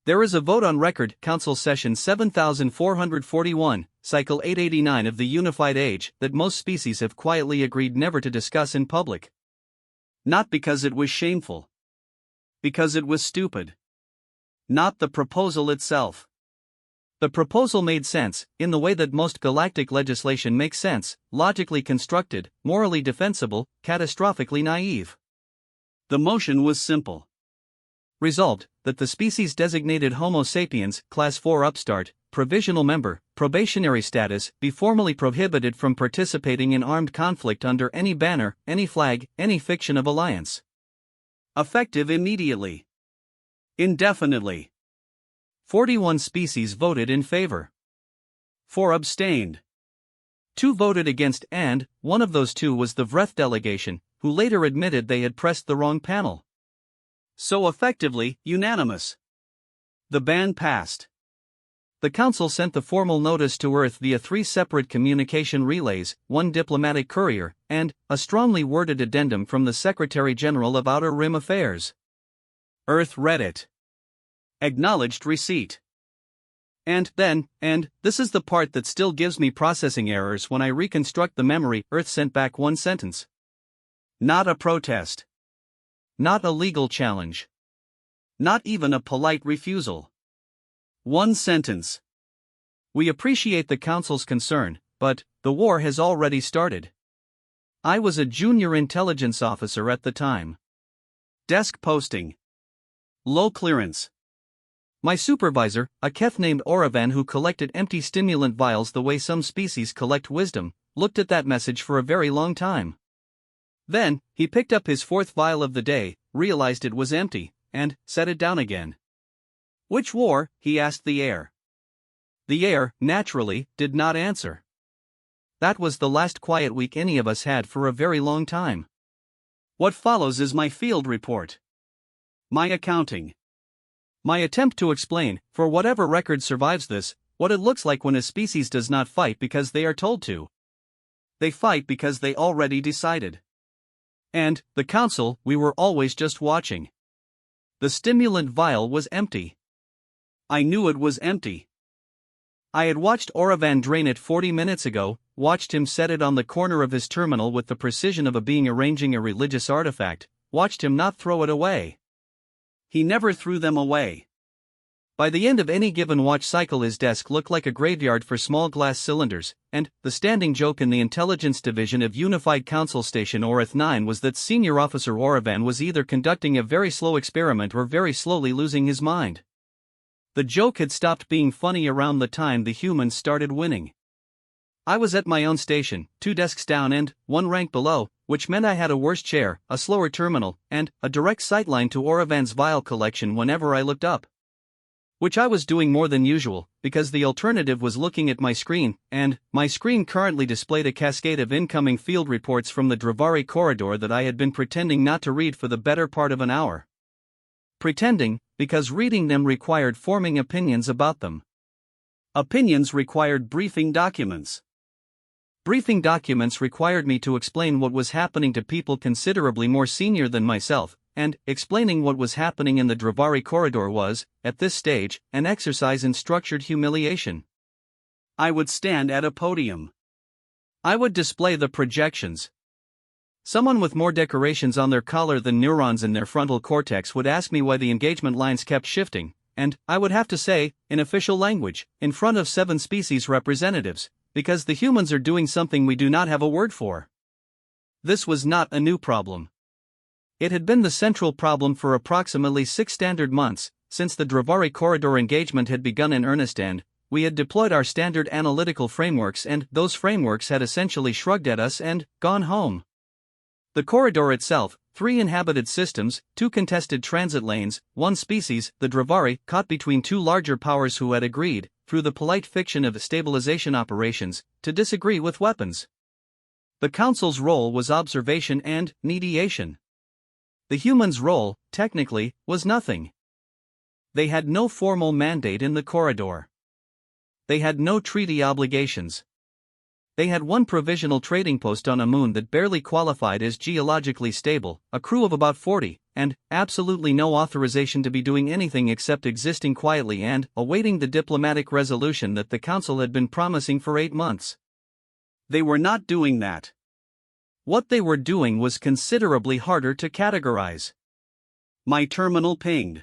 There is a vote on record, Council Session 7441, Cycle 889 of the Unified Age, that most species have quietly agreed never to discuss in public. Not because it was shameful. Because it was stupid. Not the proposal itself. The proposal made sense, in the way that most galactic legislation makes sense, logically constructed, morally defensible, catastrophically naive. The motion was simple. Resolved, that the species designated Homo sapiens, Class 4 upstart, provisional member, probationary status, be formally prohibited from participating in armed conflict under any banner, any flag, any fiction of alliance. Effective immediately. Indefinitely. 41 species voted in favor. 4 abstained. 2 voted against, and one of those 2 was the Vreth delegation, who later admitted they had pressed the wrong panel. So effectively, unanimous. The ban passed. The Council sent the formal notice to Earth via 3 separate communication relays, 1 diplomatic courier, and a strongly worded addendum from the Secretary-General of Outer Rim Affairs. Earth read it. Acknowledged receipt. And then, and this is the part that still gives me processing errors when I reconstruct the memory, Earth sent back 1 sentence. Not a protest. Not a legal challenge. Not even a polite refusal. 1 sentence. We appreciate the Council's concern, but the war has already started. I was a junior intelligence officer at the time. Desk posting. Low clearance. My supervisor, a Keth named Oravan who collected empty stimulant vials the way some species collect wisdom, looked at that message for a very long time. Then, he picked up his 4th vial of the day, realized it was empty, and set it down again. Which war? He asked the air. The air, naturally, did not answer. That was the last quiet week any of us had for a very long time. What follows is my field report. My accounting. My attempt to explain, for whatever record survives this, what it looks like when a species does not fight because they are told to. They fight because they already decided. And, the Council, we were always just watching. The stimulant vial was empty. I knew it was empty. I had watched Oravan drain it 40 minutes ago, watched him set it on the corner of his terminal with the precision of a being arranging a religious artifact, watched him not throw it away. He never threw them away. By the end of any given watch cycle his desk looked like a graveyard for small glass cylinders, and the standing joke in the Intelligence Division of Unified Council Station Orith 9 was that Senior Officer Oravan was either conducting a very slow experiment or very slowly losing his mind. The joke had stopped being funny around the time the humans started winning. I was at my own station, 2 desks down and 1 rank below, which meant I had a worse chair, a slower terminal, and a direct sightline to Oravan's vial collection whenever I looked up. Which I was doing more than usual, because the alternative was looking at my screen, and my screen currently displayed a cascade of incoming field reports from the Dravari corridor that I had been pretending not to read for the better part of an hour. Pretending, because reading them required forming opinions about them. Opinions required briefing documents. Briefing documents required me to explain what was happening to people considerably more senior than myself, and explaining what was happening in the Dravari corridor was, at this stage, an exercise in structured humiliation. I would stand at a podium. I would display the projections. Someone with more decorations on their collar than neurons in their frontal cortex would ask me why the engagement lines kept shifting, and I would have to say, in official language, in front of 7 species representatives, because the humans are doing something we do not have a word for. This was not a new problem. It had been the central problem for approximately 6 standard months, since the Dravari corridor engagement had begun in earnest, and we had deployed our standard analytical frameworks, and those frameworks had essentially shrugged at us and gone home. The corridor itself, 3 inhabited systems, 2 contested transit lanes, 1 species, the Dravari, caught between 2 larger powers who had agreed, through the polite fiction of stabilization operations, to disagree with weapons. The Council's role was observation and mediation. The humans' role, technically, was nothing. They had no formal mandate in the corridor. They had no treaty obligations. They had one provisional trading post on a moon that barely qualified as geologically stable, a crew of about 40, and absolutely no authorization to be doing anything except existing quietly and awaiting the diplomatic resolution that the Council had been promising for 8 months. They were not doing that. What they were doing was considerably harder to categorize. My terminal pinged.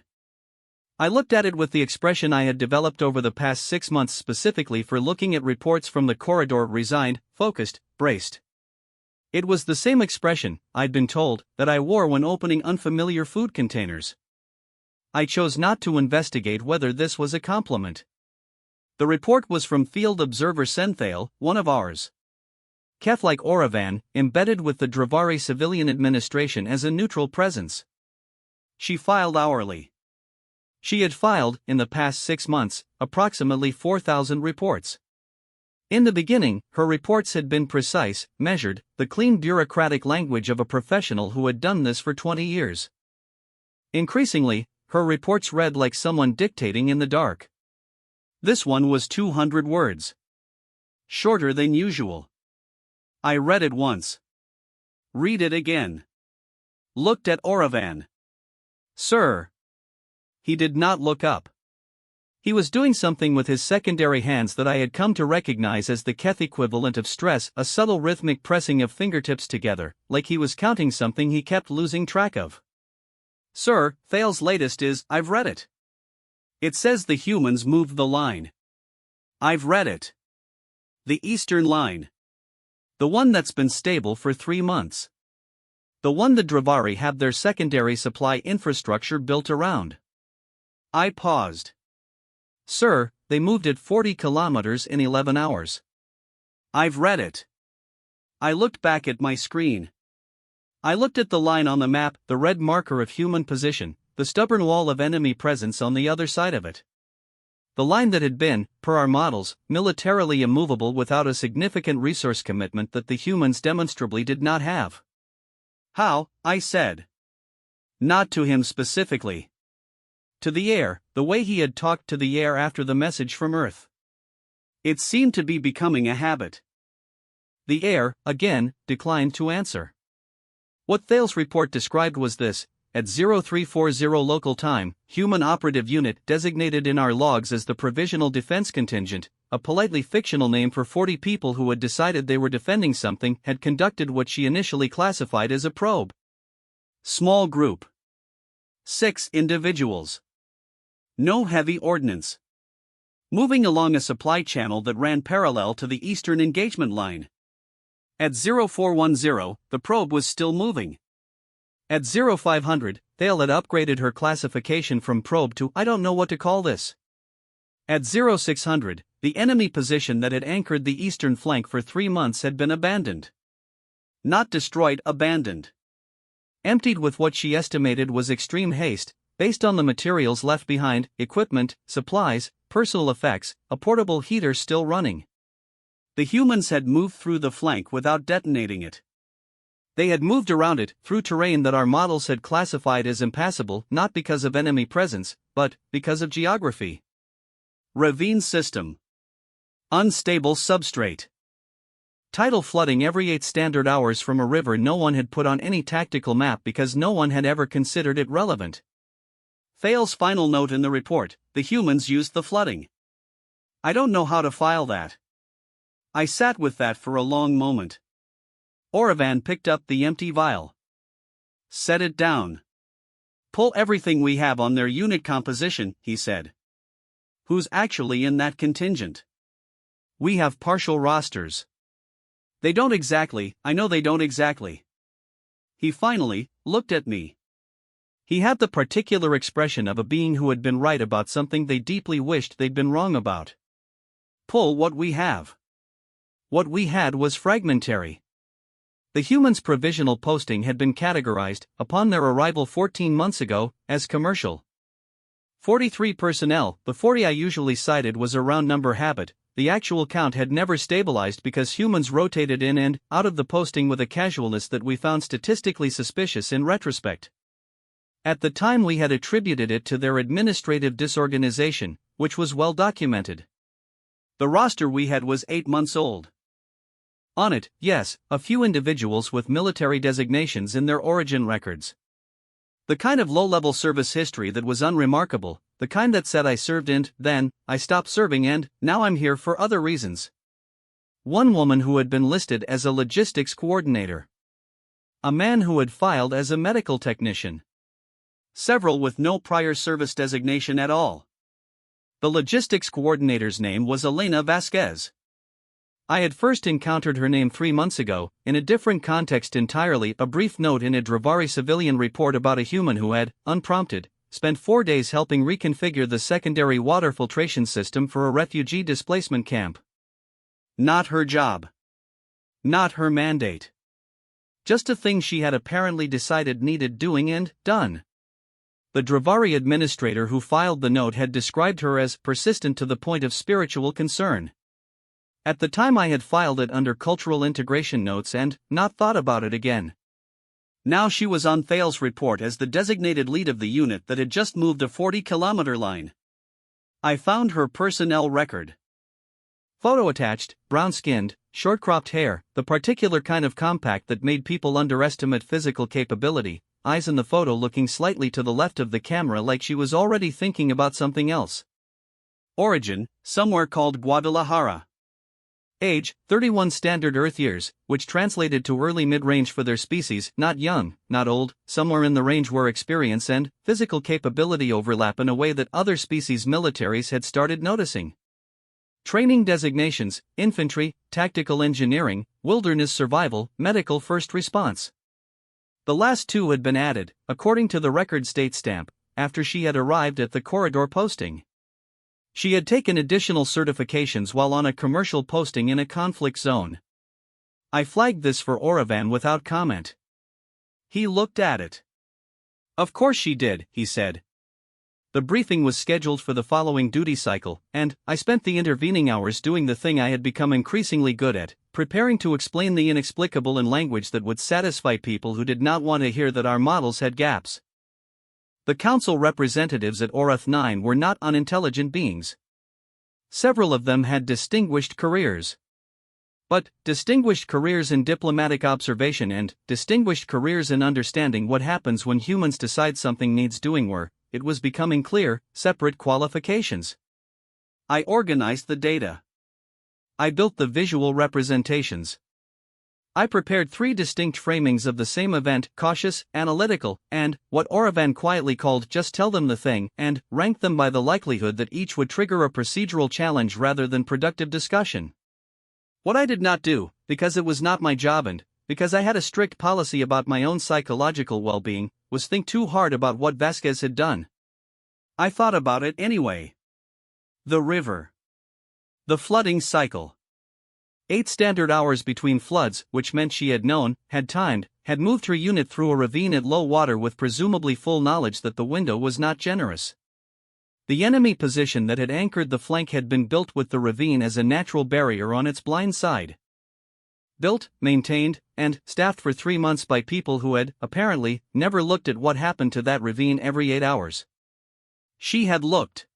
I looked at it with the expression I had developed over the past 6 months specifically for looking at reports from the corridor: resigned, focused, braced. It was the same expression, I'd been told, that I wore when opening unfamiliar food containers. I chose not to investigate whether this was a compliment. The report was from Field Observer Senthale, one of ours. Kef like Oravan, embedded with the Dravari civilian administration as a neutral presence. She filed hourly. She had filed, in the past 6 months, approximately 4,000 reports. In the beginning, her reports had been precise, measured, the clean bureaucratic language of a professional who had done this for 20 years. Increasingly, her reports read like someone dictating in the dark. This one was 200 words. Shorter than usual. I read it once. Read it again. Looked at Oravan. Sir. He did not look up. He was doing something with his secondary hands that I had come to recognize as the Keth equivalent of stress, a subtle rhythmic pressing of fingertips together, like he was counting something he kept losing track of. Sir, Thale's latest is, I've read it. It says the humans moved the line. I've read it. The Eastern Line. The one that's been stable for 3 months. The one the Dravari have their secondary supply infrastructure built around. I paused. Sir, they moved it 40 kilometers in 11 hours. I've read it. I looked back at my screen. I looked at the line on the map, the red marker of human position, the stubborn wall of enemy presence on the other side of it. The line that had been, per our models, militarily immovable without a significant resource commitment that the humans demonstrably did not have. How? I said. Not to him specifically. To the air, the way he had talked to the air after the message from Earth. It seemed to be becoming a habit. The air, again, declined to answer. What Thale's report described was this: at 0340 local time, human operative unit designated in our logs as the Provisional Defense Contingent, a politely fictional name for 40 people who had decided they were defending something, had conducted what she initially classified as a probe. Small group. 6 individuals. No heavy ordnance. Moving along a supply channel that ran parallel to the Eastern Engagement Line. At 0410, the probe was still moving. At 0500, Thale had upgraded her classification from probe to I don't know what to call this. At 0600, the enemy position that had anchored the eastern flank for 3 months had been abandoned. Not destroyed, abandoned. Emptied with what she estimated was extreme haste, based on the materials left behind, equipment, supplies, personal effects, a portable heater still running. The humans had moved through the flank without detonating it. They had moved around it, through terrain that our models had classified as impassable, not because of enemy presence, but because of geography. Ravine system. Unstable substrate. Tidal flooding every 8 standard hours from a river no one had put on any tactical map because no one had ever considered it relevant. Thale's final note in the report: the humans used the flooding. I don't know how to file that. I sat with that for a long moment. Oravan picked up the empty vial. Set it down. Pull everything we have on their unit composition, he said. Who's actually in that contingent? We have partial rosters. They don't exactly, I know they don't exactly. He finally looked at me. He had the particular expression of a being who had been right about something they deeply wished they'd been wrong about. Pull what we have. What we had was fragmentary. The humans' provisional posting had been categorized, upon their arrival 14 months ago, as commercial. 43 personnel, the 40 I usually cited was a round number habit. The actual count had never stabilized because humans rotated in and out of the posting with a casualness that we found statistically suspicious in retrospect. At the time we had attributed it to their administrative disorganization, which was well documented. The roster we had was 8 months old. On it, yes, a few individuals with military designations in their origin records. The kind of low-level service history that was unremarkable, the kind that said I served and, then, I stopped serving and, now I'm here for other reasons. One woman who had been listed as a logistics coordinator. A man who had filed as a medical technician. Several with no prior service designation at all. The logistics coordinator's name was Elena Vasquez. I had first encountered her name 3 months ago, in a different context entirely, a brief note in a Dravari civilian report about a human who had, unprompted, spent 4 days helping reconfigure the secondary water filtration system for a refugee displacement camp. Not her job. Not her mandate. Just a thing she had apparently decided needed doing and done. The Dravari administrator who filed the note had described her as persistent to the point of spiritual concern. At the time I had filed it under cultural integration notes and not thought about it again. Now she was on Thales' report as the designated lead of the unit that had just moved a 40-kilometer line. I found her personnel record. Photo attached, brown-skinned, short-cropped hair, the particular kind of compact that made people underestimate physical capability, eyes in the photo looking slightly to the left of the camera like she was already thinking about something else. Origin, somewhere called Guadalajara. Age, 31 standard Earth years, which translated to early mid-range for their species, not young, not old, somewhere in the range where experience and physical capability overlap in a way that other species' militaries had started noticing. Training designations, infantry, tactical engineering, wilderness survival, medical first response. The last 2 had been added, according to the record state stamp, after she had arrived at the corridor posting. She had taken additional certifications while on a commercial posting in a conflict zone. I flagged this for Oravan without comment. He looked at it. Of course she did, he said. The briefing was scheduled for the following duty cycle, and I spent the intervening hours doing the thing I had become increasingly good at, preparing to explain the inexplicable in language that would satisfy people who did not want to hear that our models had gaps. The council representatives at Orath 9 were not unintelligent beings. Several of them had distinguished careers. But distinguished careers in diplomatic observation and distinguished careers in understanding what happens when humans decide something needs doing were, it was becoming clear, separate qualifications. I organized the data. I built the visual representations. I prepared 3 distinct framings of the same event, cautious, analytical, and, what Oravan quietly called just tell them the thing, and ranked them by the likelihood that each would trigger a procedural challenge rather than productive discussion. What I did not do, because it was not my job and, because I had a strict policy about my own psychological well-being, was think too hard about what Vasquez had done. I thought about it anyway. The river. The flooding cycle. 8 standard hours between floods, which meant she had known, had timed, had moved her unit through a ravine at low water with presumably full knowledge that the window was not generous. The enemy position that had anchored the flank had been built with the ravine as a natural barrier on its blind side. Built, maintained, and staffed for 3 months by people who had, apparently, never looked at what happened to that ravine every 8 hours. She had looked.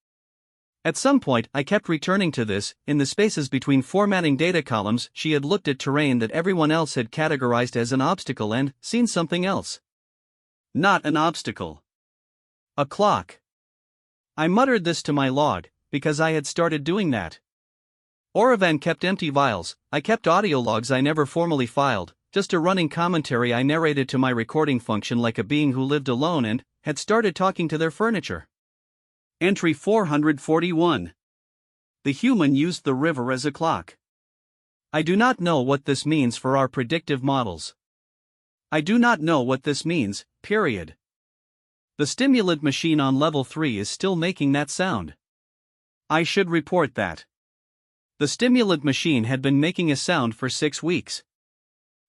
At some point, I kept returning to this. In the spaces between formatting data columns, she had looked at terrain that everyone else had categorized as an obstacle and seen something else. Not an obstacle. A clock. I muttered this to my log, because I had started doing that. Oravan kept empty vials. I kept audio logs I never formally filed, just a running commentary I narrated to my recording function like a being who lived alone and had started talking to their furniture. Entry 441. The human used the river as a clock. I do not know what this means for our predictive models. I do not know what this means, period. The stimulant machine on level 3 is still making that sound. I should report that. The stimulant machine had been making a sound for 6 weeks.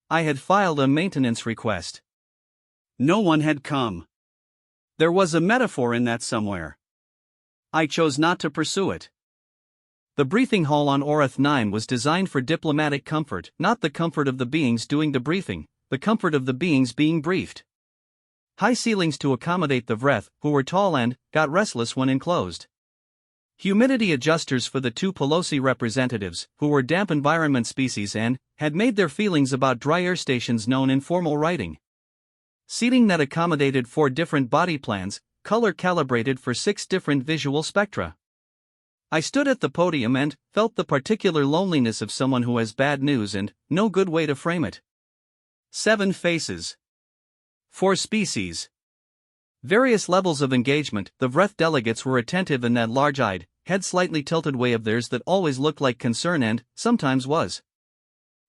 I had filed a maintenance request. No one had come. There was a metaphor in that somewhere. I chose not to pursue it. The briefing hall on Orath 9 was designed for diplomatic comfort, not the comfort of the beings doing the briefing, the comfort of the beings being briefed. High ceilings to accommodate the Vreth, who were tall and got restless when enclosed. humidity adjusters for the two Pelosi representatives, who were damp environment species and had made their feelings about dry air stations known in formal writing. Seating that accommodated 4 different body plans, color calibrated for 6 different visual spectra. I stood at the podium and felt the particular loneliness of someone who has bad news and no good way to frame it. 7 faces. 4 species. Various levels of engagement. The VREF delegates were attentive in that large-eyed, head slightly tilted way of theirs that always looked like concern and sometimes was.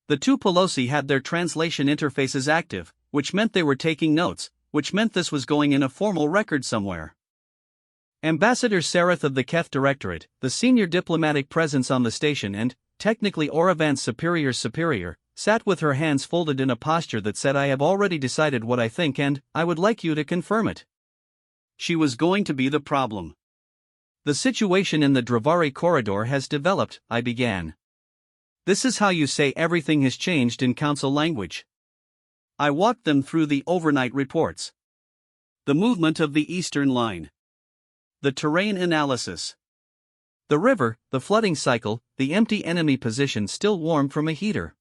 The two Pelosi had their translation interfaces active, which meant they were taking notes, which meant this was going in a formal record somewhere. Ambassador Sareth of the KEF Directorate, the senior diplomatic presence on the station and, technically Orevan's superior, sat with her hands folded in a posture that said, "I have already decided what I think and I would like you to confirm it." She was going to be the problem. "The situation in the Dravari corridor has developed," I began. "This is how you say everything has changed in council language." I walked them through the overnight reports. The movement of the Eastern Line. The terrain analysis. The river, the flooding cycle, the empty enemy position still warm from a heater.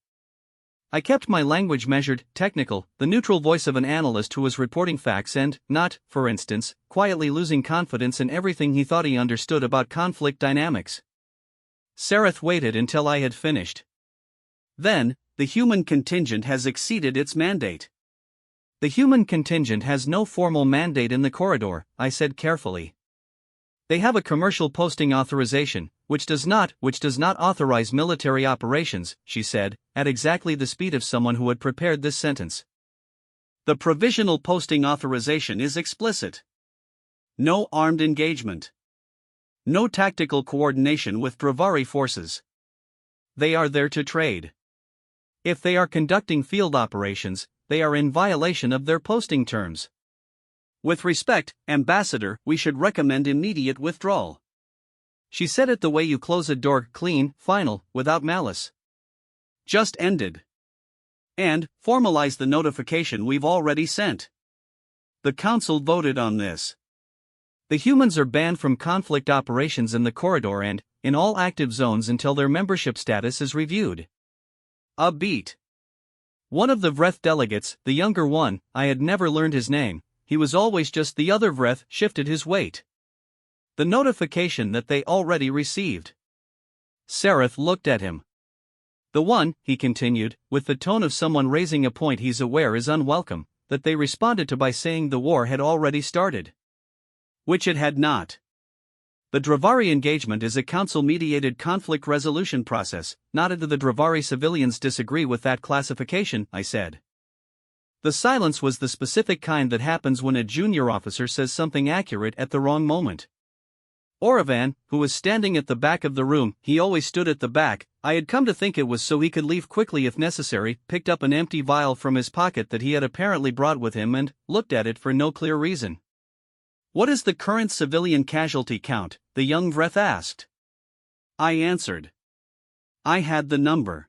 I kept my language measured, technical, the neutral voice of an analyst who was reporting facts and not, for instance, quietly losing confidence in everything he thought he understood about conflict dynamics. Sareth waited until I had finished. "Then, the human contingent has exceeded its mandate." "The human contingent has no formal mandate in the corridor," I said carefully. "They have a commercial posting authorization, which does not authorize military operations," she said, at exactly the speed of someone who had prepared this sentence. "The provisional posting authorization is explicit. No armed engagement. No tactical coordination with Dravari forces. They are there to trade. If they are conducting field operations, they are in violation of their posting terms. With respect, Ambassador, we should recommend immediate withdrawal." She said it the way you close a door, clean, final, without malice. "Just ended. And formalize the notification we've already sent." The council voted on this. The humans are banned from conflict operations in the corridor and in all active zones until their membership status is reviewed. A beat. One of the VREF delegates, the younger one, I had never learned his name, he was always just the other VREF, shifted his weight. "The notification that they already received." Sareth looked at him. "The one," he continued, with the tone of someone raising a point he's aware is unwelcome, "that they responded to by saying the war had already started." Which it had not. The Dravari engagement is a council-mediated conflict resolution process, not that the Dravari civilians disagree with that classification, I said. The silence was the specific kind that happens when a junior officer says something accurate at the wrong moment. Orevan, who was standing at the back of the room, he always stood at the back, I had come to think it was so he could leave quickly if necessary, picked up an empty vial from his pocket that he had apparently brought with him and looked at it for no clear reason. "What is the current civilian casualty count?" the young VREF asked. I answered. I had the number.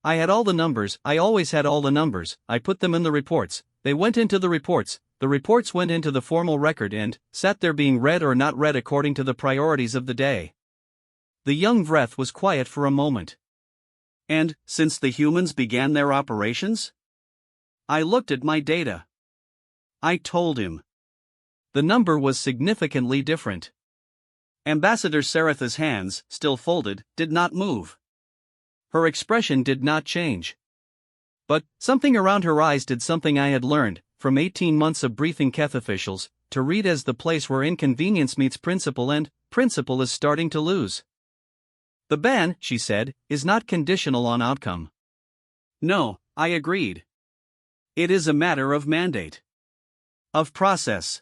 I had all the numbers, I always had all the numbers, I put them in the reports, they went into the reports went into the formal record and sat there being read or not read according to the priorities of the day. The young VREF was quiet for a moment. "And, since the humans began their operations?" I looked at my data. I told him. The number was significantly different. Ambassador Sareth's hands, still folded, did not move. Her expression did not change. But something around her eyes did something I had learned, from 18 months of briefing KEF officials, to read as the place where inconvenience meets principle and principle is starting to lose. "The ban," she said, "is not conditional on outcome." No, I agreed. It is a matter of mandate. Of process.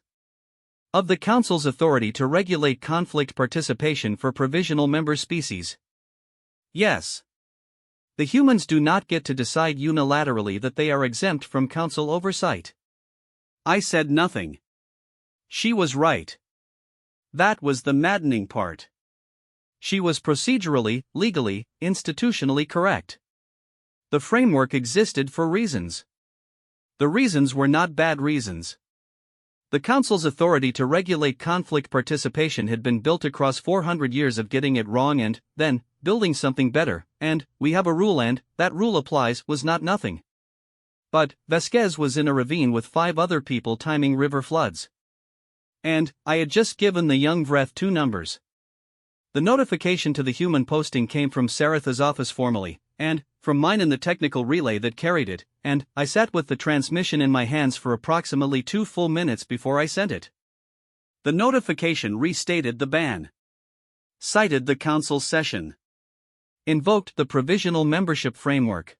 Of the Council's authority to regulate conflict participation for provisional member species. Yes. The humans do not get to decide unilaterally that they are exempt from Council oversight. I said nothing. She was right. That was the maddening part. She was procedurally, legally, institutionally correct. The framework existed for reasons. The reasons were not bad reasons. The Council's authority to regulate conflict participation had been built across 400 years of getting it wrong and, then, building something better, and, we have a rule and, that rule applies, was not nothing. But, Vasquez was in a ravine with 5 other people timing river floods. And, I had just given the young Vreth 2 numbers. The notification to the human posting came from Saratha's office formally, and, from mine in the technical relay that carried it, and, I sat with the transmission in my hands for approximately 2 full minutes before I sent it. The notification restated the ban. Cited the Council's session. Invoked the Provisional Membership Framework.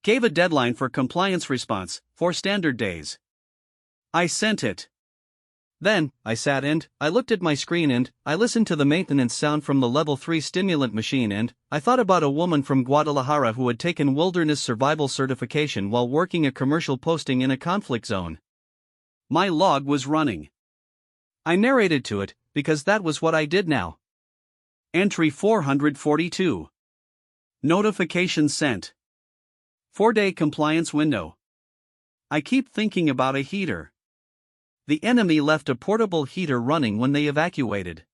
Gave a deadline for compliance response, 4 standard days. I sent it. Then, I sat and, I looked at my screen and, I listened to the maintenance sound from the level 3 stimulant machine and, I thought about a woman from Guadalajara who had taken wilderness survival certification while working a commercial posting in a conflict zone. My log was running. I narrated to it, because that was what I did now. Entry 442. Notification sent. 4-day compliance window. I keep thinking about a heater. The enemy left a portable heater running when they evacuated.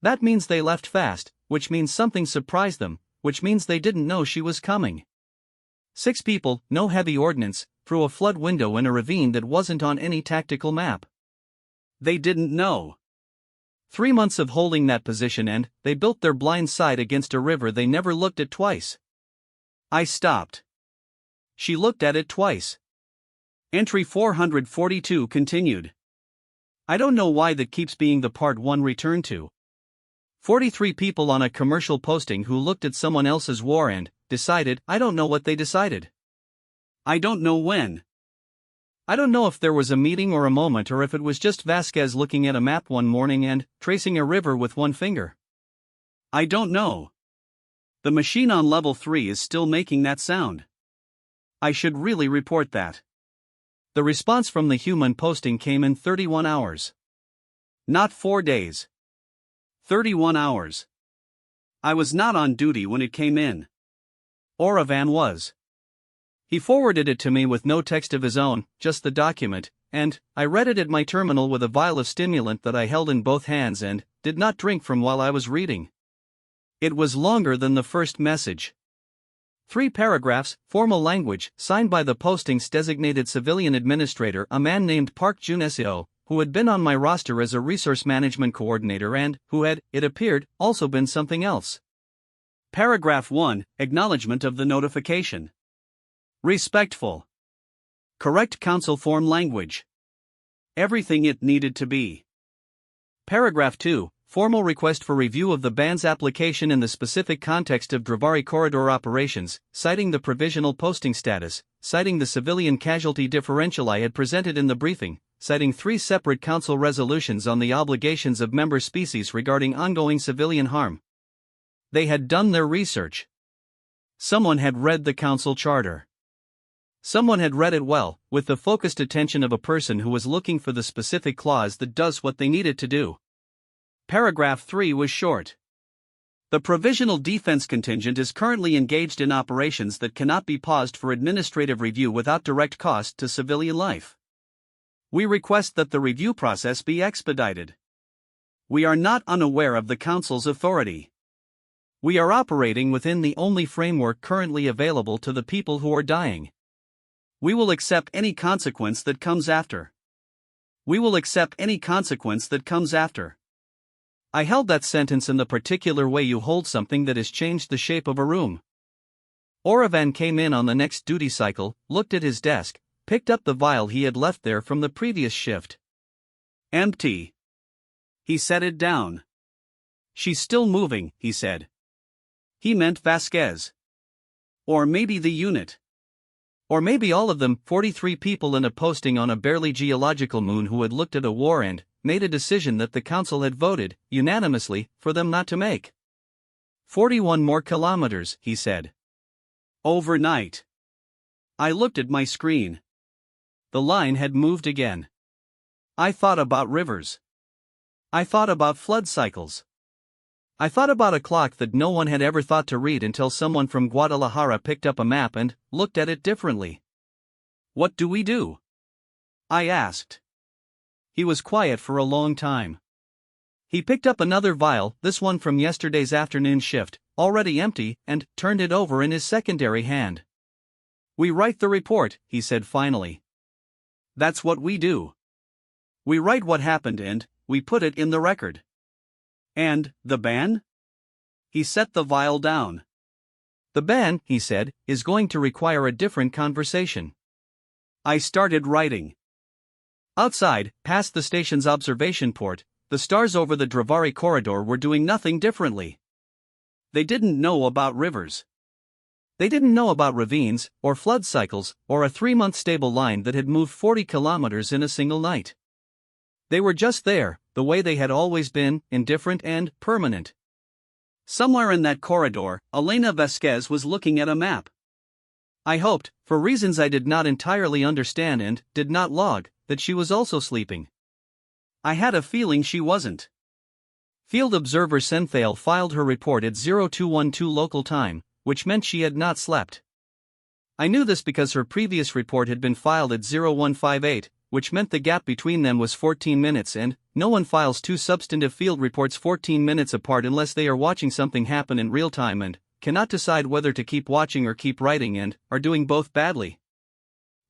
That means they left fast, which means something surprised them, which means they didn't know she was coming. 6 people, no heavy ordnance, through a flood window in a ravine that wasn't on any tactical map. They didn't know. 3 months of holding that position and, they built their blind side against a river they never looked at twice. I stopped. She looked at it twice. Entry 442 continued. I don't know why that keeps being the part 1 returned to. 43 people on a commercial posting who looked at someone else's war and decided, I don't know what they decided. I don't know when. I don't know if there was a meeting or a moment or if it was just Vasquez looking at a map one morning and tracing a river with one finger. I don't know. The machine on level 3 is still making that sound. I should really report that. The response from the human posting came in 31 hours. Not 4 days. 31 hours. I was not on duty when it came in. Oravan was. He forwarded it to me with no text of his own, just the document, and I read it at my terminal with a vial of stimulant that I held in both hands and did not drink from while I was reading. It was longer than the first message. 3 paragraphs, formal language, signed by the posting's designated civilian administrator, a man named Park Junesio, who had been on my roster as a resource management coordinator and who had, it appeared, also been something else. Paragraph 1, acknowledgement of the notification. Respectful. Correct council form language. Everything it needed to be. Paragraph 2, formal request for review of the ban's application in the specific context of Dravari corridor operations, citing the provisional posting status, citing the civilian casualty differential I had presented in the briefing, citing 3 separate council resolutions on the obligations of member species regarding ongoing civilian harm. They had done their research. Someone had read the council charter. Someone had read it well, with the focused attention of a person who was looking for the specific clause that does what they needed to do. Paragraph 3 was short. The Provisional Defense Contingent is currently engaged in operations that cannot be paused for administrative review without direct cost to civilian life. We request that the review process be expedited. We are not unaware of the Council's authority. We are operating within the only framework currently available to the people who are dying. We will accept any consequence that comes after. We will accept any consequence that comes after. I held that sentence in the particular way you hold something that has changed the shape of a room. Oravan came in on the next duty cycle, looked at his desk, picked up the vial he had left there from the previous shift. Empty. He set it down. She's still moving, he said. He meant Vasquez. Or maybe the unit. Or maybe all of them, 43 people in a posting on a barely geological moon who had looked at a war and made a decision that the council had voted, unanimously, for them not to make. 41 more kilometers, he said. Overnight. I looked at my screen. The line had moved again. I thought about rivers. I thought about flood cycles. I thought about a clock that no one had ever thought to read until someone from Guadalajara picked up a map and looked at it differently. What do we do? I asked. He was quiet for a long time. He picked up another vial, this one from yesterday's afternoon shift, already empty, and turned it over in his secondary hand. "We write the report," he said finally. "That's what we do. We write what happened and we put it in the record." "And the ban?" He set the vial down. "The ban," he said, "is going to require a different conversation." I started writing. Outside, past the station's observation port, the stars over the Dravari corridor were doing nothing differently. They didn't know about rivers. They didn't know about ravines, or flood cycles, or a 3-month stable line that had moved 40 kilometers in a single night. They were just there, the way they had always been, indifferent and permanent. Somewhere in that corridor, Elena Vasquez was looking at a map. I hoped, for reasons I did not entirely understand and did not log, that she was also sleeping. I had a feeling she wasn't. Field observer Senthale filed her report at 0212 local time, which meant she had not slept. I knew this because her previous report had been filed at 0158, which meant the gap between them was 14 minutes, and no one files two substantive field reports 14 minutes apart unless they are watching something happen in real time and cannot decide whether to keep watching or keep writing and are doing both badly.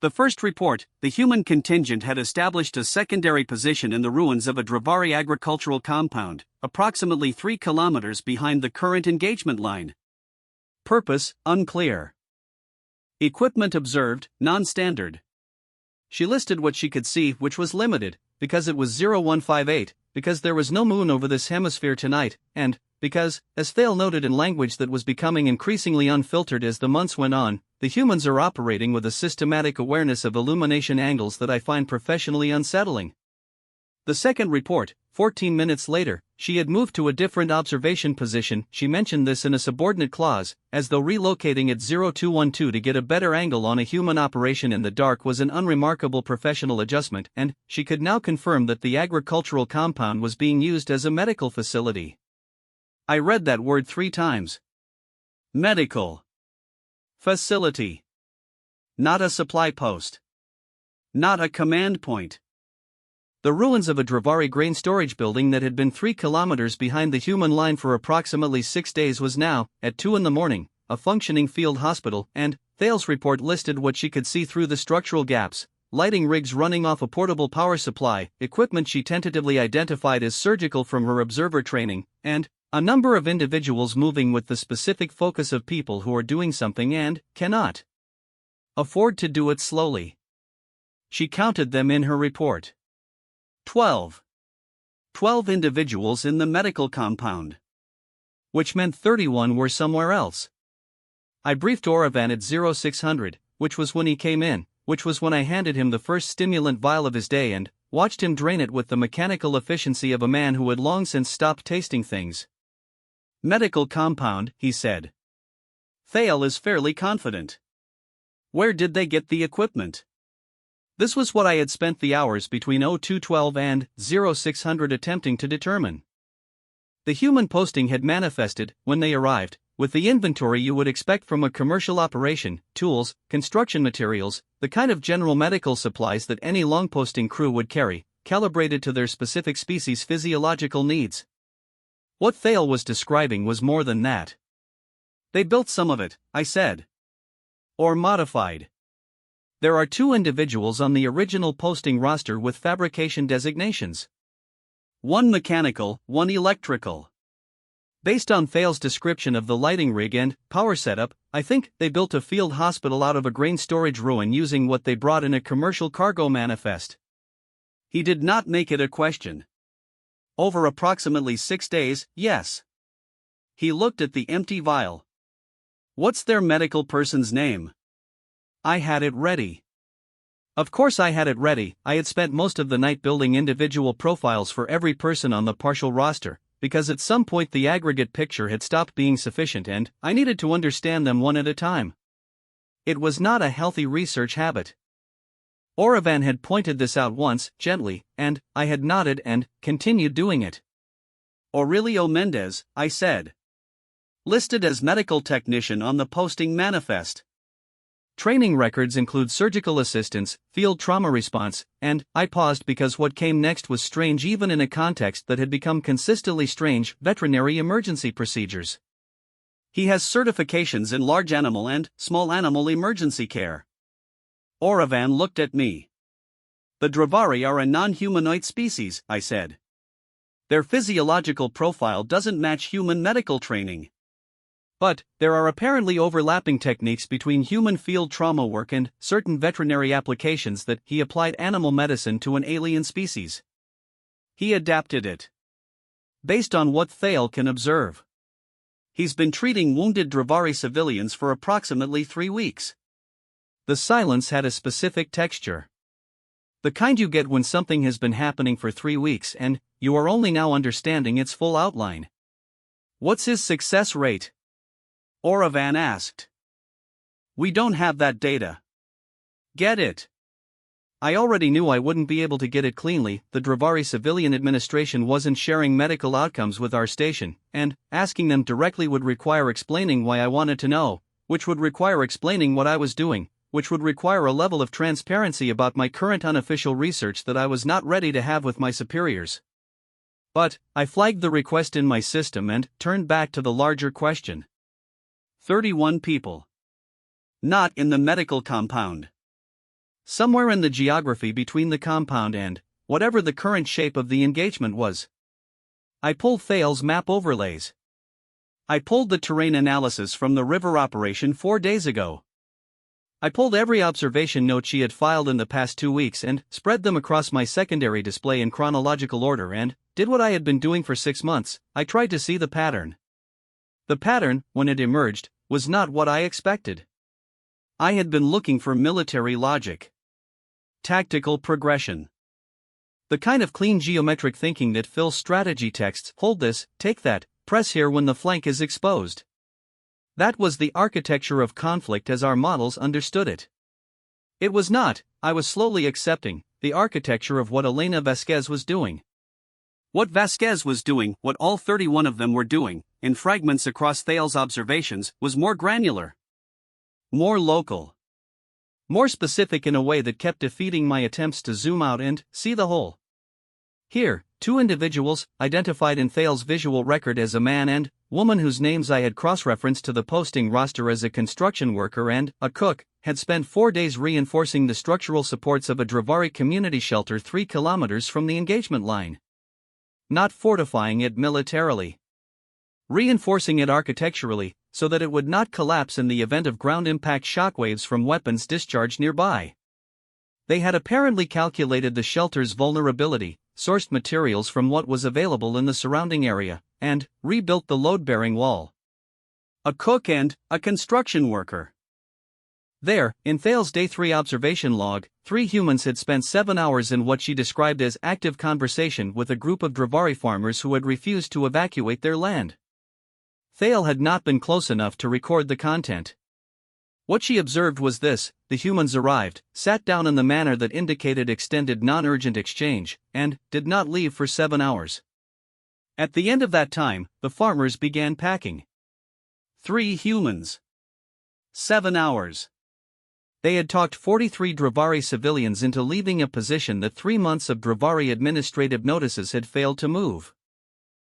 The first report, the human contingent had established a secondary position in the ruins of a Dravari agricultural compound, approximately 3 kilometers behind the current engagement line. Purpose, unclear. Equipment observed, non-standard. She listed what she could see, which was limited, because it was 0158, because there was no moon over this hemisphere tonight, and because, as Thale noted in language that was becoming increasingly unfiltered as the months went on, the humans are operating with a systematic awareness of illumination angles that I find professionally unsettling. The second report, 14 minutes later, she had moved to a different observation position. She mentioned this in a subordinate clause, as though relocating at 0212 to get a better angle on a human operation in the dark was an unremarkable professional adjustment, and she could now confirm that the agricultural compound was being used as a medical facility. I read that word 3 times. Medical facility. Not a supply post. Not a command point. The ruins of a Dravari grain storage building that had been 3 kilometers behind the human line for approximately 6 days was now, at 2 in the morning, a functioning field hospital, and Thale's report listed what she could see through the structural gaps: lighting rigs running off a portable power supply, equipment she tentatively identified as surgical from her observer training, and a number of individuals moving with the specific focus of people who are doing something and cannot afford to do it slowly. She counted them in her report. 12 individuals in the medical compound. Which meant 31 were somewhere else. I briefed Oravan at 0600, which was when he came in, which was when I handed him the first stimulant vial of his day and watched him drain it with the mechanical efficiency of a man who had long since stopped tasting things. Medical compound, he said. Thale is fairly confident. Where did they get the equipment? This was what I had spent the hours between 0212 and 0600 attempting to determine. The human posting had manifested, when they arrived, with the inventory you would expect from a commercial operation: tools, construction materials, the kind of general medical supplies that any long-posting crew would carry, calibrated to their specific species' physiological needs. What Thale was describing was more than that. They built some of it, I said. Or modified. There are 2 individuals on the original posting roster with fabrication designations. 1 mechanical, 1 electrical. Based on Thale's description of the lighting rig and power setup, I think they built a field hospital out of a grain storage ruin using what they brought in a commercial cargo manifest. He did not make it a question. Over approximately 6 days, yes. He looked at the empty vial. What's their medical person's name? I had it ready. Of course I had it ready. I had spent most of the night building individual profiles for every person on the partial roster, because at some point the aggregate picture had stopped being sufficient and I needed to understand them one at a time. It was not a healthy research habit. Oravan had pointed this out once, gently, and I had nodded and continued doing it. Aurelio Mendez, I said. Listed as medical technician on the posting manifest. Training records include surgical assistance, field trauma response, and I paused because what came next was strange even in a context that had become consistently strange: veterinary emergency procedures. He has certifications in large animal and small animal emergency care. Oravan looked at me. The Dravari are a non-humanoid species, I said. Their physiological profile doesn't match human medical training. But there are apparently overlapping techniques between human field trauma work and certain veterinary applications that he applied animal medicine to an alien species. He adapted it. Based on what Thale can observe. He's been treating wounded Dravari civilians for approximately 3 weeks. The silence had a specific texture. The kind you get when something has been happening for 3 weeks and you are only now understanding its full outline. What's his success rate? Oravan asked. We don't have that data. Get it? I already knew I wouldn't be able to get it cleanly. The Dravari Civilian Administration wasn't sharing medical outcomes with our station, and asking them directly would require explaining why I wanted to know, which would require explaining what I was doing, which would require a level of transparency about my current unofficial research that I was not ready to have with my superiors. But I flagged the request in my system and turned back to the larger question. 31 people. Not in the medical compound. Somewhere in the geography between the compound and whatever the current shape of the engagement was. I pulled Thale's map overlays. I pulled the terrain analysis from the river operation 4 days ago. I pulled every observation note she had filed in the past 2 weeks and spread them across my secondary display in chronological order and did what I had been doing for 6 months. I tried to see the pattern. The pattern, when it emerged, was not what I expected. I had been looking for military logic. Tactical progression. The kind of clean geometric thinking that fills strategy texts. Hold this, take that, press here when the flank is exposed. That was the architecture of conflict as our models understood it. It was not, I was slowly accepting, the architecture of what Elena Vasquez was doing. What Vasquez was doing, what all 31 of them were doing, in fragments across Thale's observations, was more granular. More local. More specific in a way that kept defeating my attempts to zoom out and see the whole. Here, 2 individuals, identified in Thale's visual record as a man and woman whose names I had cross-referenced to the posting roster as a construction worker and a cook, had spent 4 days reinforcing the structural supports of a Dravari community shelter 3 kilometers from the engagement line. Not fortifying it militarily. Reinforcing it architecturally, so that it would not collapse in the event of ground impact shockwaves from weapons discharged nearby. They had apparently calculated the shelter's vulnerability, sourced materials from what was available in the surrounding area, and rebuilt the load-bearing wall. A cook and a construction worker. There, in Thale's Day 3 observation log, 3 humans had spent 7 hours in what she described as active conversation with a group of Dravari farmers who had refused to evacuate their land. Thale had not been close enough to record the content. What she observed was this: the humans arrived, sat down in the manner that indicated extended non-urgent exchange, and did not leave for 7 hours. At the end of that time, the farmers began packing. 3 humans. 7 hours. They had talked 43 Dravari civilians into leaving a position that 3 months of Dravari administrative notices had failed to move.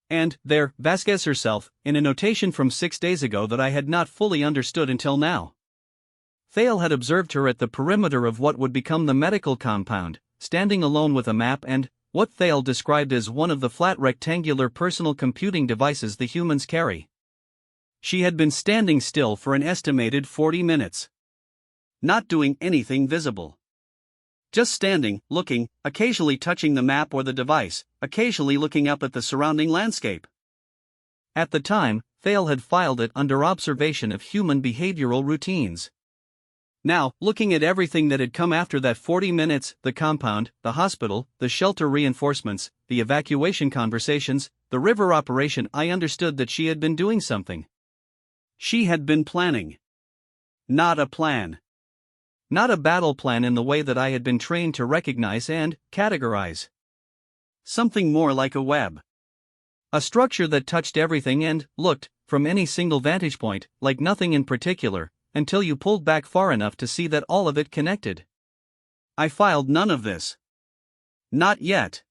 And there, Vasquez herself, in a notation from 6 days ago that I had not fully understood until now. Thale had observed her at the perimeter of what would become the medical compound, standing alone with a map and what Thale described as one of the flat rectangular personal computing devices the humans carry. She had been standing still for an estimated 40 minutes. Not doing anything visible. Just standing, looking, occasionally touching the map or the device, occasionally looking up at the surrounding landscape. At the time, Thale had filed it under observation of human behavioral routines. Now, looking at everything that had come after that 40 minutes, the compound, the hospital, the shelter reinforcements, the evacuation conversations, the river operation, I understood that she had been doing something. She had been planning. Not a plan. Not a battle plan in the way that I had been trained to recognize and categorize. Something more like a web. A structure that touched everything and looked, from any single vantage point, like nothing in particular, until you pulled back far enough to see that all of it connected. I filed none of this. Not yet.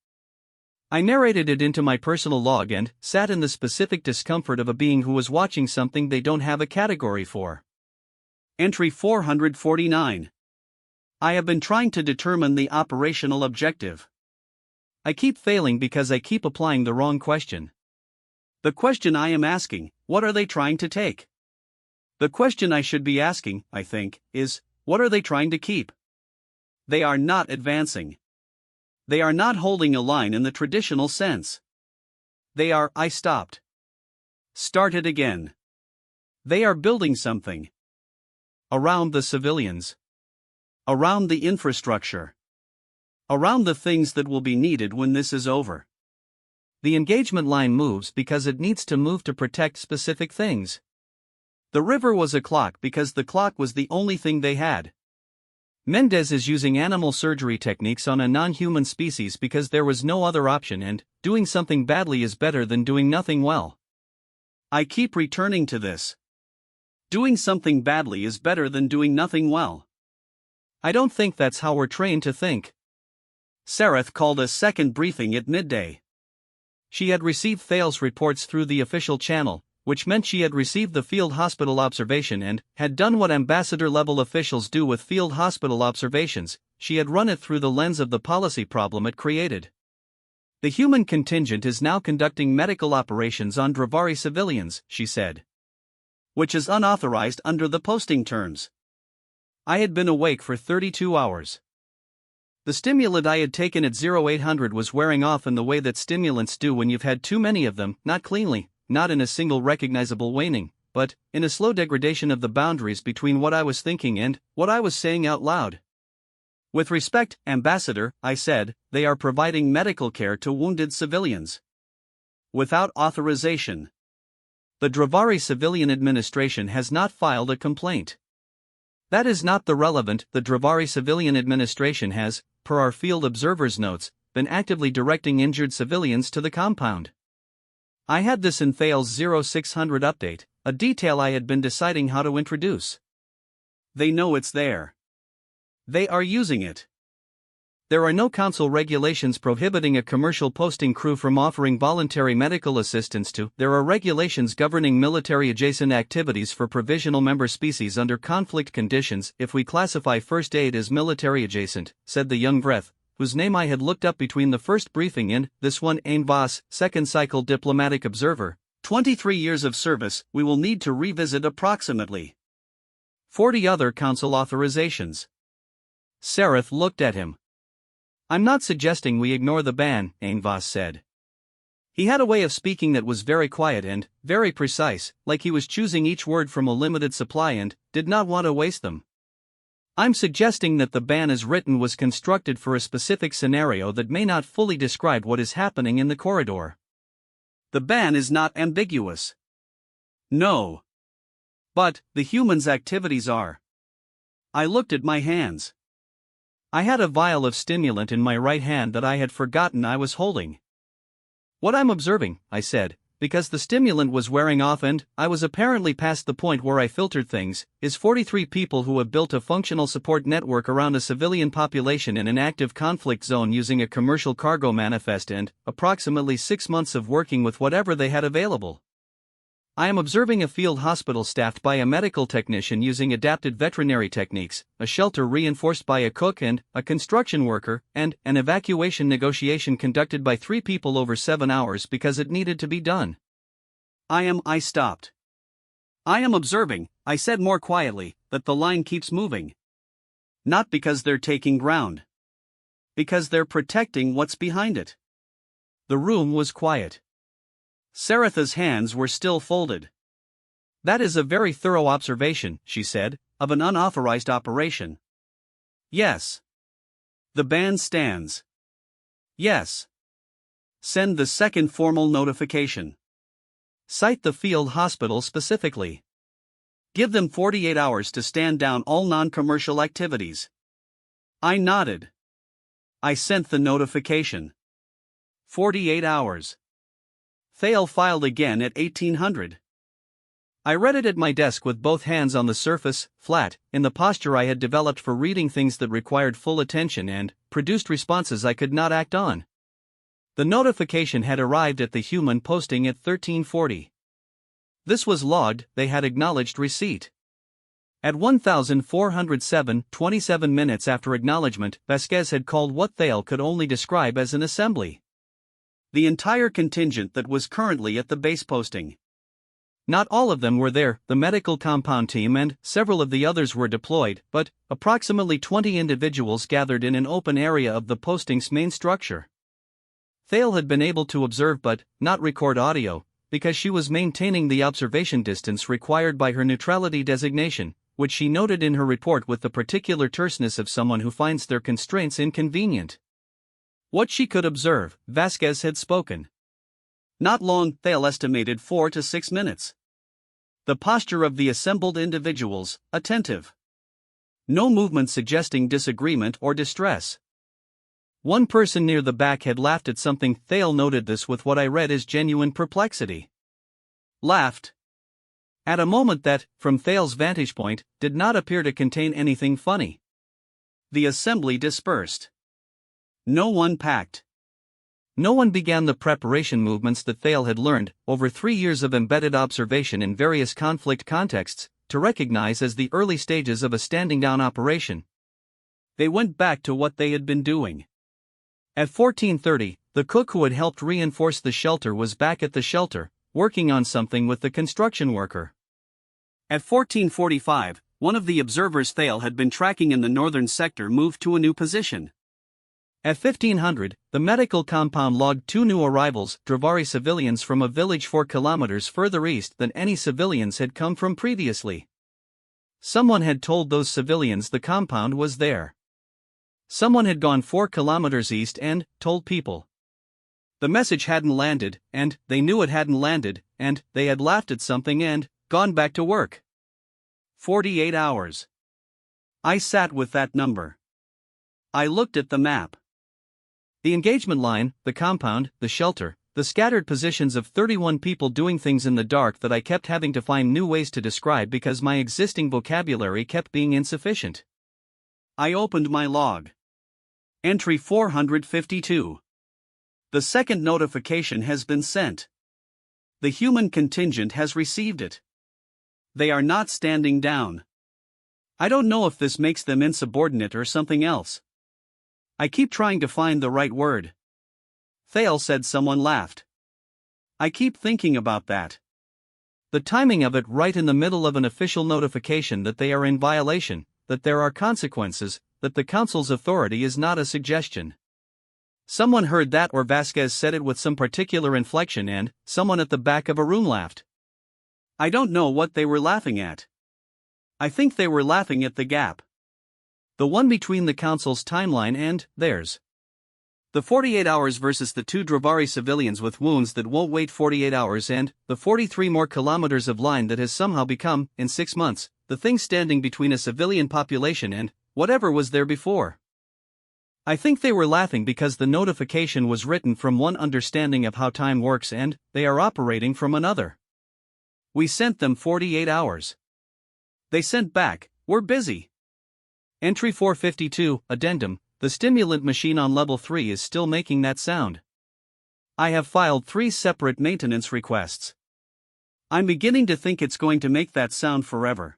I narrated it into my personal log and sat in the specific discomfort of a being who was watching something they don't have a category for. Entry 449. I have been trying to determine the operational objective. I keep failing because I keep applying the wrong question. The question I am asking, what are they trying to take? The question I should be asking, I think, is, what are they trying to keep? They are not advancing. They are not holding a line in the traditional sense. They are, I stopped. Started again. They are building something. Around the civilians. Around the infrastructure. Around the things that will be needed when this is over. The engagement line moves because it needs to move to protect specific things. The river was a clock because the clock was the only thing they had. Mendez is using animal surgery techniques on a non-human species because there was no other option, and doing something badly is better than doing nothing well. I keep returning to this. Doing something badly is better than doing nothing well. I don't think that's how we're trained to think. Sareth called a second briefing at midday. She had received Thales reports through the official channel, which meant she had received the field hospital observation and had done what ambassador-level officials do with field hospital observations. She had run it through the lens of the policy problem it created. The human contingent is now conducting medical operations on Dravari civilians, she said. Which is unauthorized under the posting terms. I had been awake for 32 hours. The stimulant I had taken at 0800 was wearing off in the way that stimulants do when you've had too many of them, not cleanly, not in a single recognizable waning, but in a slow degradation of the boundaries between what I was thinking and what I was saying out loud. With respect, Ambassador, I said, they are providing medical care to wounded civilians. Without authorization. The Dravari Civilian Administration has not filed a complaint. That is not the relevant. The Dravari Civilian Administration has, per our field observers' notes, been actively directing injured civilians to the compound. I had this in Thales 0600 update, a detail I had been deciding how to introduce. They know it's there. They are using it. There are no council regulations prohibiting a commercial posting crew from offering voluntary medical assistance to. There are regulations governing military-adjacent activities for provisional member species under conflict conditions. If we classify first aid as military-adjacent, said the young Vreth, whose name I had looked up between the first briefing and this one, Ain Voss, second cycle diplomatic observer, 23 years of service, we will need to revisit approximately 40 other council authorizations. Sareth looked at him. I'm not suggesting we ignore the ban, Ain Voss said. He had a way of speaking that was very quiet and very precise, like he was choosing each word from a limited supply and did not want to waste them. I'm suggesting that the ban as written was constructed for a specific scenario that may not fully describe what is happening in the corridor. The ban is not ambiguous. No. But the humans' activities are. I looked at my hands. I had a vial of stimulant in my right hand that I had forgotten I was holding. What I'm observing, I said, because the stimulant was wearing off and I was apparently past the point where I filtered things, is 43 people who have built a functional support network around a civilian population in an active conflict zone using a commercial cargo manifest and approximately 6 months of working with whatever they had available. I am observing a field hospital staffed by a medical technician using adapted veterinary techniques, a shelter reinforced by a cook and a construction worker, and an evacuation negotiation conducted by 3 people over 7 hours because it needed to be done. I stopped. I am observing, I said more quietly, that the line keeps moving. Not because they're taking ground. Because they're protecting what's behind it. The room was quiet. Saratha's hands were still folded. That is a very thorough observation, she said, of an unauthorized operation. Yes. The ban stands. Yes. Send the second formal notification. Cite the field hospital specifically. Give them 48 hours to stand down all non-commercial activities. I nodded. I sent the notification. 48 hours. Thale filed again at 1800. I read it at my desk with both hands on the surface, flat, in the posture I had developed for reading things that required full attention and produced responses I could not act on. The notification had arrived at the human posting at 1340. This was logged, they had acknowledged receipt. At 1407, 27 minutes after acknowledgement, Vasquez had called what Thale could only describe as an assembly. The entire contingent that was currently at the base posting. Not all of them were there, the medical compound team and several of the others were deployed, but approximately 20 individuals gathered in an open area of the posting's main structure. Thale had been able to observe but not record audio, because she was maintaining the observation distance required by her neutrality designation, which she noted in her report with the particular terseness of someone who finds their constraints inconvenient. What she could observe, Vasquez had spoken. Not long, Thale estimated 4 to 6 minutes. The posture of the assembled individuals, attentive. No movement suggesting disagreement or distress. One person near the back had laughed at something. Thale noted this with what I read as genuine perplexity. Laughed. At a moment that, from Thale's vantage point, did not appear to contain anything funny. The assembly dispersed. No one packed. No one began the preparation movements that Thale had learned, over 3 years of embedded observation in various conflict contexts, to recognize as the early stages of a standing-down operation. They went back to what they had been doing. At 1430, the cook who had helped reinforce the shelter was back at the shelter, working on something with the construction worker. At 1445, one of the observers Thale had been tracking in the northern sector moved to a new position. At 1500, the medical compound logged 2 new arrivals, Dravari civilians from a village 4 kilometers further east than any civilians had come from previously. Someone had told those civilians the compound was there. Someone had gone 4 kilometers east and told people. The message hadn't landed, and they knew it hadn't landed, and they had laughed at something and gone back to work. 48 hours. I sat with that number. I looked at the map. The engagement line, the compound, the shelter, the scattered positions of 31 people doing things in the dark that I kept having to find new ways to describe because my existing vocabulary kept being insufficient. I opened my log. Entry 452. The second notification has been sent. The human contingent has received it. They are not standing down. I don't know if this makes them insubordinate or something else. I keep trying to find the right word. Thale said someone laughed. I keep thinking about that. The timing of it right in the middle of an official notification that they are in violation, that there are consequences, that the council's authority is not a suggestion. Someone heard that or Vasquez said it with some particular inflection and someone at the back of a room laughed. I don't know what they were laughing at. I think they were laughing at the gap. The one between the council's timeline and theirs. The 48 hours versus the 2 Dravari civilians with wounds that won't wait 48 hours and the 43 more kilometers of line that has somehow become, in 6 months, the thing standing between a civilian population and whatever was there before. I think they were laughing because the notification was written from one understanding of how time works and they are operating from another. We sent them 48 hours. They sent back, we're busy. Entry 452, Addendum, the stimulant machine on level 3 is still making that sound. I have filed 3 separate maintenance requests. I'm beginning to think it's going to make that sound forever.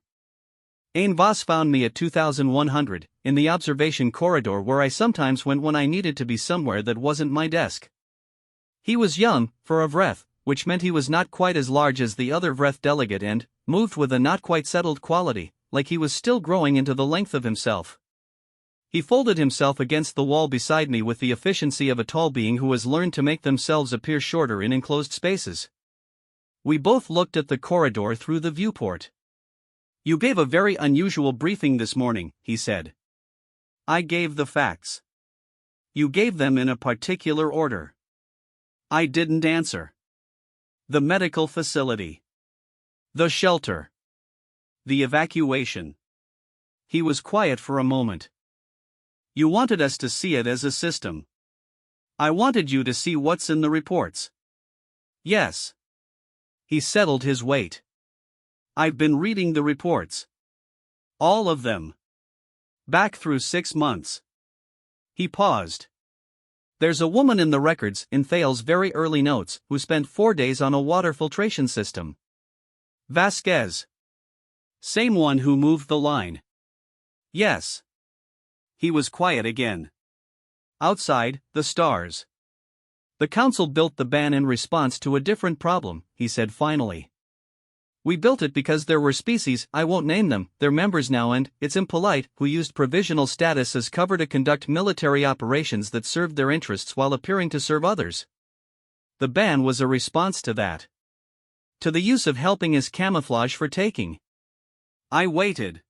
Ain Voss found me at 2100, in the observation corridor where I sometimes went when I needed to be somewhere that wasn't my desk. He was young, for a Vreth, which meant he was not quite as large as the other Vreth delegate and moved with a not quite settled quality, like he was still growing into the length of himself. He folded himself against the wall beside me with the efficiency of a tall being who has learned to make themselves appear shorter in enclosed spaces. We both looked at the corridor through the viewport. You gave a very unusual briefing this morning, he said. I gave the facts. You gave them in a particular order. I didn't answer. The medical facility. The shelter. The evacuation. He was quiet for a moment. You wanted us to see it as a system. I wanted you to see what's in the reports. Yes. He settled his weight. I've been reading the reports. All of them. Back through 6 months. He paused. There's a woman in the records, in Thales' very early notes, who spent 4 days on a water filtration system. Vasquez. Same one who moved the line. Yes. He was quiet again. Outside, the stars. The council built the ban in response to a different problem, he said finally. We built it because there were species, I won't name them, they're members now and, it's impolite, who used provisional status as cover to conduct military operations that served their interests while appearing to serve others. The ban was a response to that. To the use of helping as camouflage for taking. I waited.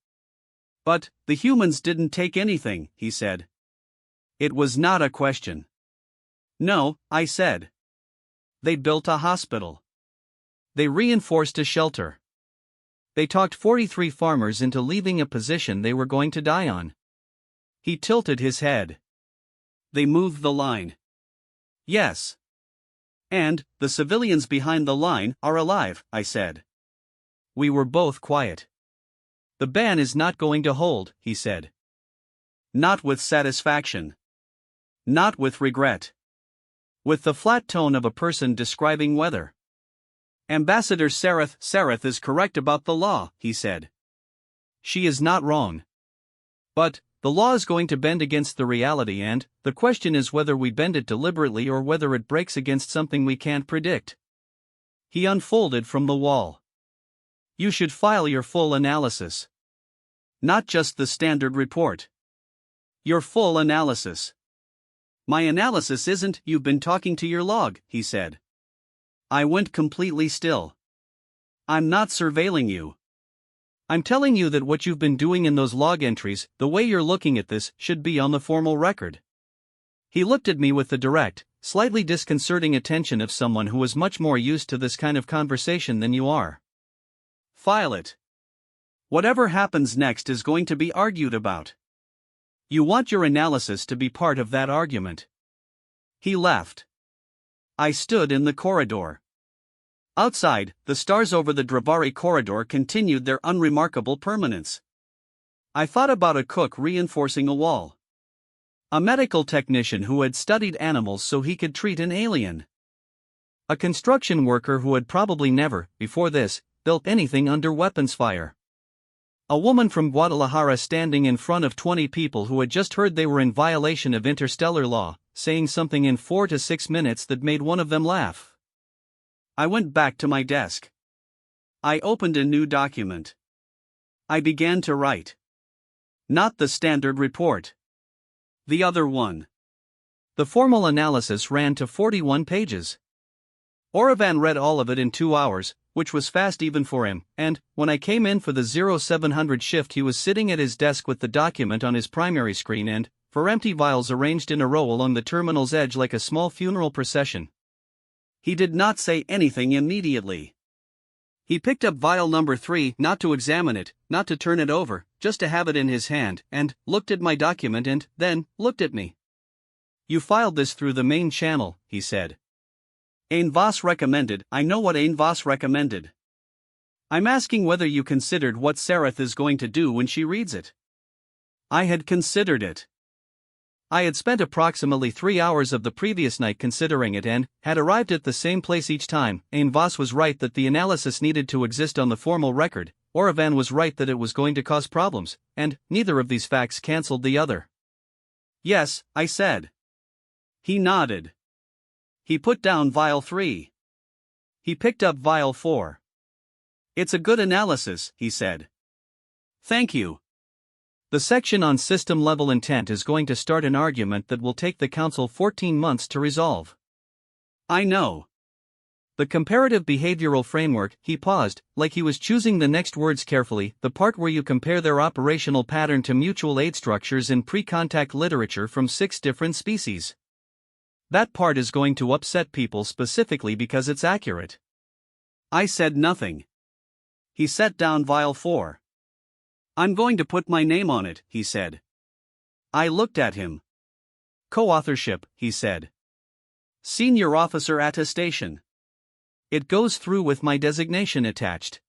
But, the humans didn't take anything, he said. It was not a question. No, I said. They built a hospital. They reinforced a shelter. They talked 43 farmers into leaving a position they were going to die on. He tilted his head. They moved the line. Yes. And, the civilians behind the line are alive, I said. We were both quiet. The ban is not going to hold, he said. Not with satisfaction. Not with regret. With the flat tone of a person describing weather. Ambassador Sareth is correct about the law, he said. She is not wrong. But, the law is going to bend against the reality and, the question is whether we bend it deliberately or whether it breaks against something we can't predict. He unfolded from the wall. You should file your full analysis. Not just the standard report. Your full analysis. My analysis isn't, you've been talking to your log, he said. I went completely still. I'm not surveilling you. I'm telling you that what you've been doing in those log entries, the way you're looking at this, should be on the formal record. He looked at me with the direct, slightly disconcerting attention of someone who was much more used to this kind of conversation than you are. File it. Whatever happens next is going to be argued about. You want your analysis to be part of that argument. He laughed. I stood in the corridor. Outside, the stars over the Dravari corridor continued their unremarkable permanence. I thought about a cook reinforcing a wall. A medical technician who had studied animals so he could treat an alien. A construction worker who had probably never, before this, built anything under weapons fire. A woman from Guadalajara standing in front of 20 people who had just heard they were in violation of interstellar law, saying something in 4 to 6 minutes that made one of them laugh. I went back to my desk. I opened a new document. I began to write. Not the standard report. The other one. The formal analysis ran to 41 pages. Oravan read all of it in 2 hours, which was fast even for him, and, when I came in for the 0700 shift he was sitting at his desk with the document on his primary screen and, for empty vials arranged in a row along the terminal's edge like a small funeral procession. He did not say anything immediately. He picked up vial number 3, not to examine it, not to turn it over, just to have it in his hand, and, looked at my document and, then, looked at me. You filed this through the main channel, he said. Ain Voss recommended, I know what Ain Voss recommended. I'm asking whether you considered what Sareth is going to do when she reads it. I had considered it. I had spent approximately 3 hours of the previous night considering it and had arrived at the same place each time. Ain Voss was right that the analysis needed to exist on the formal record, Oravan was right that it was going to cause problems, and neither of these facts cancelled the other. Yes, I said. He nodded. He put down vial 3. He picked up vial 4. It's a good analysis, he said. Thank you. The section on system-level intent is going to start an argument that will take the Council 14 months to resolve. I know. The comparative behavioral framework, he paused, like he was choosing the next words carefully, the part where you compare their operational pattern to mutual aid structures in pre-contact literature from 6 different species. That part is going to upset people specifically because it's accurate. I said nothing. He set down vial 4. I'm going to put my name on it, he said. I looked at him. Co-authorship, he said. Senior officer attestation. It goes through with my designation attached.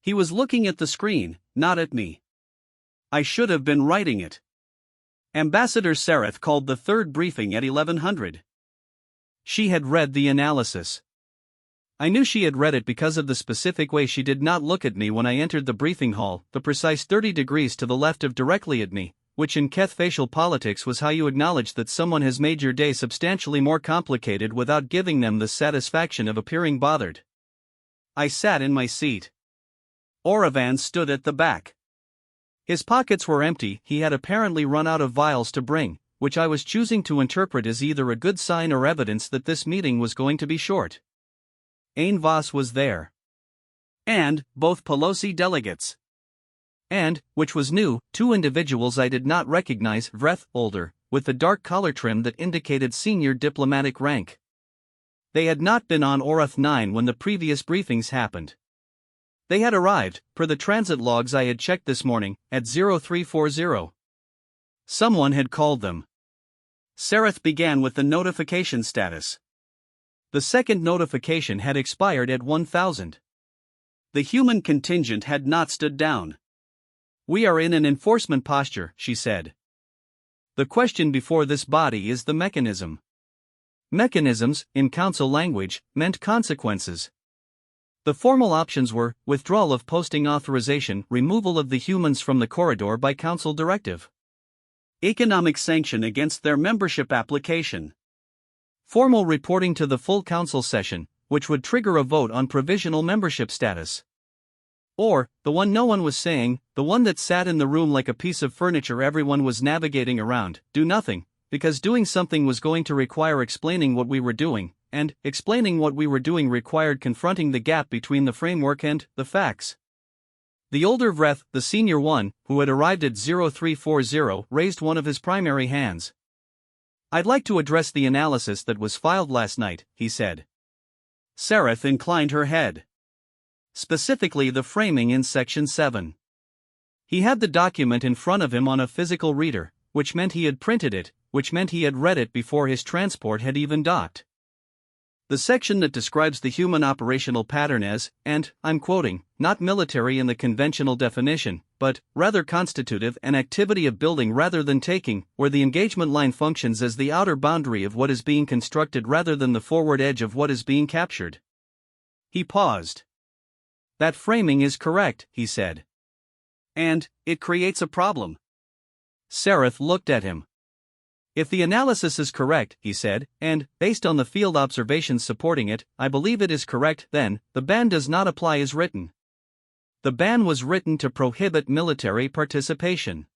He was looking at the screen, not at me. I should have been writing it. Ambassador Sareth called the third briefing at 1100. She had read the analysis. I knew she had read it because of the specific way she did not look at me when I entered the briefing hall, the precise 30 degrees to the left of directly at me, which in Keth facial politics was how you acknowledge that someone has made your day substantially more complicated without giving them the satisfaction of appearing bothered. I sat in my seat. Oravan stood at the back. His pockets were empty, he had apparently run out of vials to bring, which I was choosing to interpret as either a good sign or evidence that this meeting was going to be short. Ain Voss was there. And both Pelosi delegates. And, which was new, two individuals I did not recognize, Vreth, older, with the dark collar trim that indicated senior diplomatic rank. They had not been on Orath 9 when the previous briefings happened. They had arrived, per the transit logs I had checked this morning, at 0340. Someone had called them. Sareth began with the notification status. The second notification had expired at 1000. The human contingent had not stood down. We are in an enforcement posture, she said. The question before this body is the mechanism. Mechanisms, in council language, meant consequences. The formal options were withdrawal of posting authorization, removal of the humans from the corridor by council directive, economic sanction against their membership application, formal reporting to the full council session, which would trigger a vote on provisional membership status. Or, the one no one was saying, the one that sat in the room like a piece of furniture everyone was navigating around, do nothing, because doing something was going to require explaining what we were doing, and explaining what we were doing required confronting the gap between the framework and the facts. The older Vreth, the senior one, who had arrived at 0340, raised one of his primary hands. I'd like to address the analysis that was filed last night, he said. Sareth inclined her head. Specifically the framing in Section 7. He had the document in front of him on a physical reader, which meant he had printed it, which meant he had read it before his transport had even docked. The section that describes the human operational pattern as, and, I'm quoting, not military in the conventional definition, but, rather constitutive an activity of building rather than taking, where the engagement line functions as the outer boundary of what is being constructed rather than the forward edge of what is being captured. He paused. That framing is correct, he said. And, it creates a problem. Sareth looked at him. If the analysis is correct, he said, and, based on the field observations supporting it, I believe it is correct, then, the ban does not apply as written. The ban was written to prohibit military participation.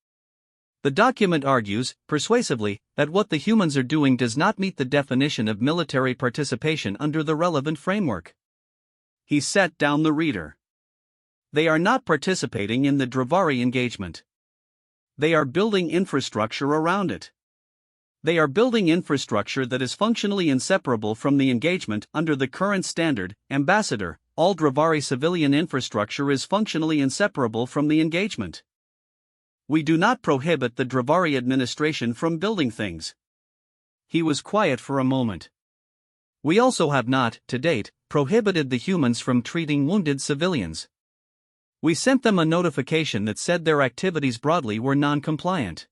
The document argues, persuasively, that what the humans are doing does not meet the definition of military participation under the relevant framework. He set down the reader. They are not participating in the Dravari engagement. They are building infrastructure around it. They are building infrastructure that is functionally inseparable from the engagement under the current standard, Ambassador. All Dravari civilian infrastructure is functionally inseparable from the engagement. We do not prohibit the Dravari administration from building things. He was quiet for a moment. We also have not, to date, prohibited the humans from treating wounded civilians. We sent them a notification that said their activities broadly were non-compliant.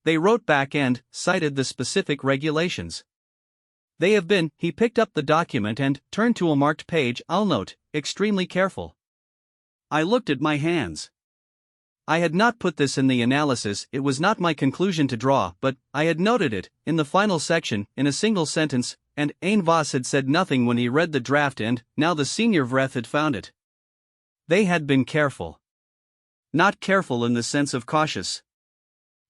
They wrote back and cited the specific regulations. They have been, he picked up the document and turned to a marked page, I'll note, extremely careful. I looked at my hands. I had not put this in the analysis, it was not my conclusion to draw, but I had noted it, in the final section, in a single sentence, and Ain Voss had said nothing when he read the draft and, now the senior Vreth had found it. They had been careful. Not careful in the sense of cautious.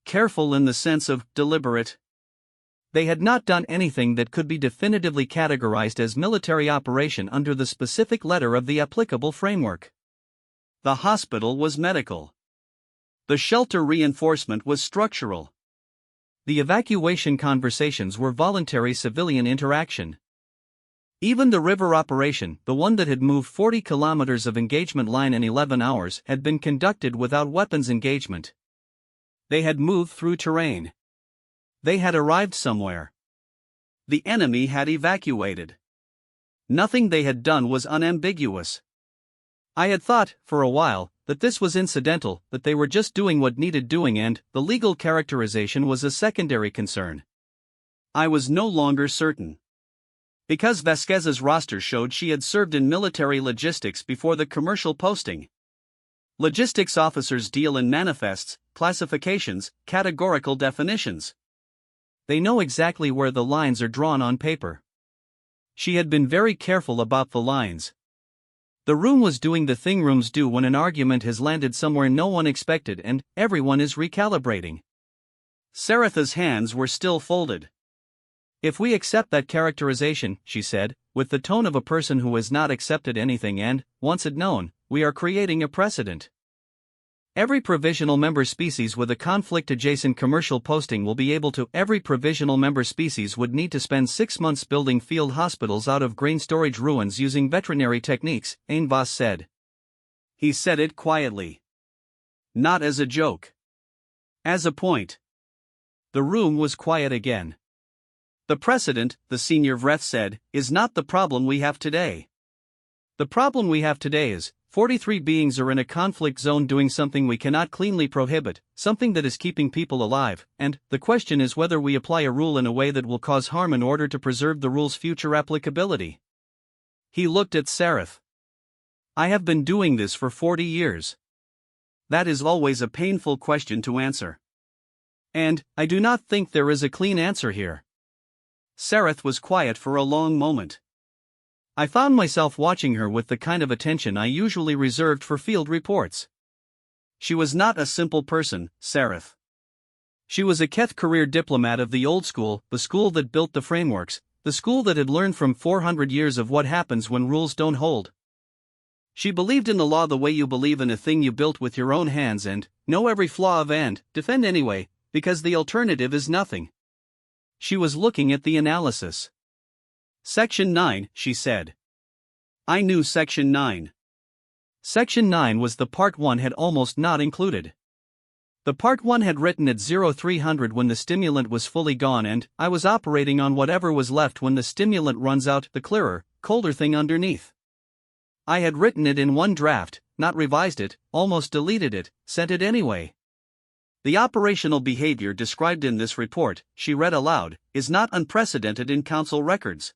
Careful in the sense of deliberate. They had not done anything that could be definitively categorized as military operation under the specific letter of the applicable framework. The hospital was medical. The shelter reinforcement was structural. The evacuation conversations were voluntary civilian interaction. Even the river operation, the one that had moved 40 kilometers of engagement line in 11 hours, had been conducted without weapons engagement. They had moved through terrain. They had arrived somewhere. The enemy had evacuated. Nothing they had done was unambiguous. I had thought, for a while, that this was incidental, that they were just doing what needed doing and the legal characterization was a secondary concern. I was no longer certain. Because Vasquez's roster showed she had served in military logistics before the commercial posting. Logistics officers deal in manifests, classifications, categorical definitions. They know exactly where the lines are drawn on paper. She had been very careful about the lines. The room was doing the thing rooms do when an argument has landed somewhere no one expected and everyone is recalibrating. Saratha's hands were still folded. If we accept that characterization, she said, with the tone of a person who has not accepted anything and, once it known, we are creating a precedent. Every provisional member species with a conflict-adjacent commercial posting will be able to. Every provisional member species would need to spend 6 months building field hospitals out of grain storage ruins using veterinary techniques, Ainvas said. He said it quietly. Not as a joke. As a point. The room was quiet again. The precedent, the senior Vreth said, is not the problem we have today. The problem we have today is, 43 beings are in a conflict zone doing something we cannot cleanly prohibit, something that is keeping people alive, and the question is whether we apply a rule in a way that will cause harm in order to preserve the rule's future applicability. He looked at Sarath. I have been doing this for 40 years. That is always a painful question to answer. And I do not think there is a clean answer here. Sarath was quiet for a long moment. I found myself watching her with the kind of attention I usually reserved for field reports. She was not a simple person, Sarath. She was a Keth career diplomat of the old school, the school that built the frameworks, the school that had learned from 400 years of what happens when rules don't hold. She believed in the law the way you believe in a thing you built with your own hands and know every flaw of and defend anyway, because the alternative is nothing. She was looking at the analysis. Section 9, she said. I knew Section 9. Section 9 was the Part 1 had almost not included. The Part 1 had written at 0300 when the stimulant was fully gone and I was operating on whatever was left when the stimulant runs out, the clearer, colder thing underneath. I had written it in one draft, not revised it, almost deleted it, sent it anyway. The operational behavior described in this report, she read aloud, is not unprecedented in Council records.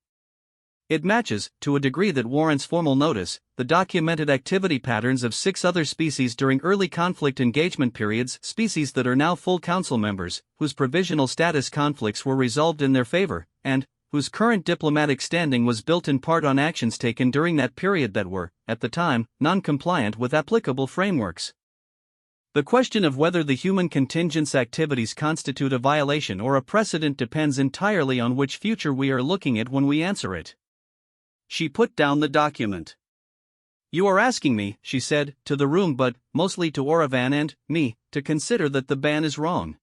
It matches, to a degree that warrants formal notice, the documented activity patterns of 6 other species during early conflict engagement periods, species that are now full Council members, whose provisional status conflicts were resolved in their favor, and whose current diplomatic standing was built in part on actions taken during that period that were, at the time, non-compliant with applicable frameworks. The question of whether the human contingent's activities constitute a violation or a precedent depends entirely on which future we are looking at when we answer it. She put down the document. You are asking me, she said, to the room but, mostly to Oravan and me, to consider that the ban is wrong.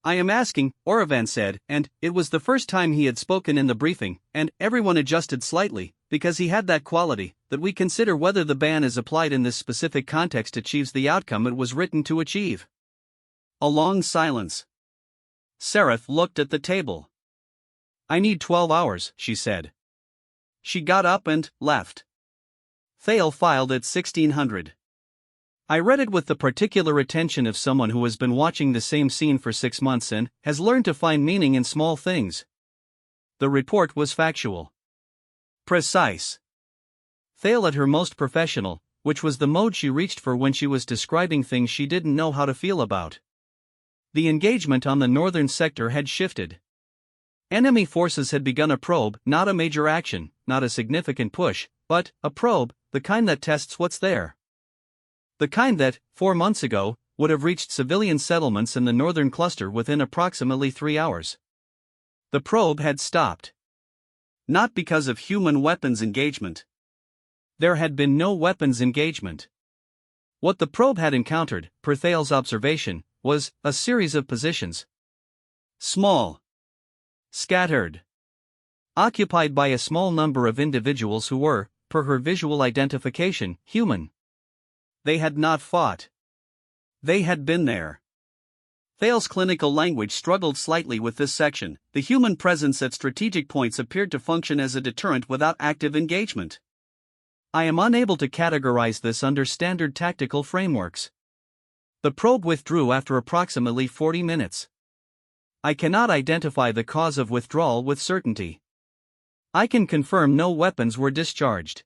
I am asking, Oravan said, and it was the first time he had spoken in the briefing, and everyone adjusted slightly, because he had that quality, that we consider whether the ban as applied in this specific context achieves the outcome it was written to achieve. A long silence. Sarath looked at the table. I need 12 hours, she said. She got up and left. Thale filed at 1600. I read it with the particular attention of someone who has been watching the same scene for 6 months and has learned to find meaning in small things. The report was factual. Precise. Thale at her most professional, which was the mode she reached for when she was describing things she didn't know how to feel about. The engagement on the northern sector had shifted. Enemy forces had begun a probe, not a major action, not a significant push, but a probe, the kind that tests what's there. The kind that, 4 months ago, would have reached civilian settlements in the northern cluster within approximately 3 hours. The probe had stopped. Not because of human weapons engagement. There had been no weapons engagement. What the probe had encountered, per Thale's observation, was a series of positions. Small. Scattered. Occupied by a small number of individuals who were, per her visual identification, human. They had not fought. They had been there. Thale's clinical language struggled slightly with this section. The human presence at strategic points appeared to function as a deterrent without active engagement. I am unable to categorize this under standard tactical frameworks. The probe withdrew after approximately 40 minutes. I cannot identify the cause of withdrawal with certainty. I can confirm no weapons were discharged.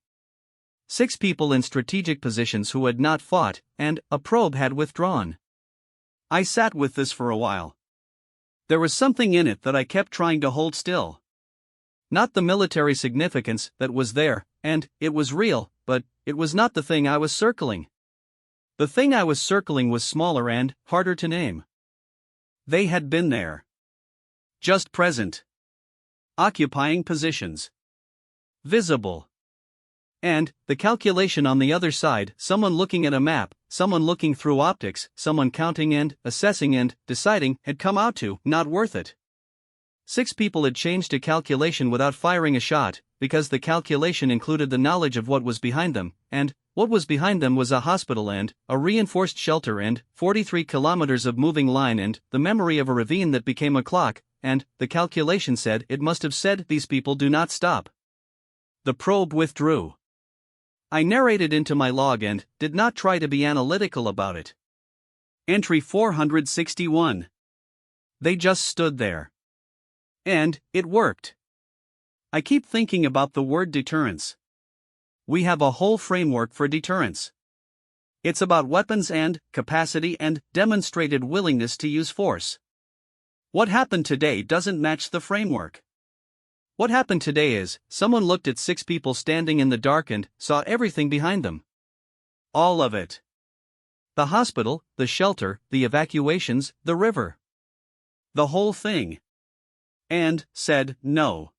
6 people in strategic positions who had not fought, and a probe had withdrawn. I sat with this for a while. There was something in it that I kept trying to hold still. Not the military significance that was there, and it was real, but it was not the thing I was circling. The thing I was circling was smaller and harder to name. They had been there. Just present. Occupying positions. Visible. And the calculation on the other side, someone looking at a map, someone looking through optics, someone counting and assessing and deciding, had come out to not worth it. 6 people had changed a calculation without firing a shot, because the calculation included the knowledge of what was behind them, and what was behind them was a hospital and a reinforced shelter and 43 kilometers of moving line and the memory of a ravine that became a clock, and the calculation said it must have said these people do not stop. The probe withdrew. I narrated into my log and did not try to be analytical about it. Entry 461. They just stood there. And it worked. I keep thinking about the word deterrence. We have a whole framework for deterrence. It's about weapons and capacity and demonstrated willingness to use force. What happened today doesn't match the framework. What happened today is, someone looked at 6 people standing in the dark and saw everything behind them. All of it. The hospital, the shelter, the evacuations, the river. The whole thing. And said no.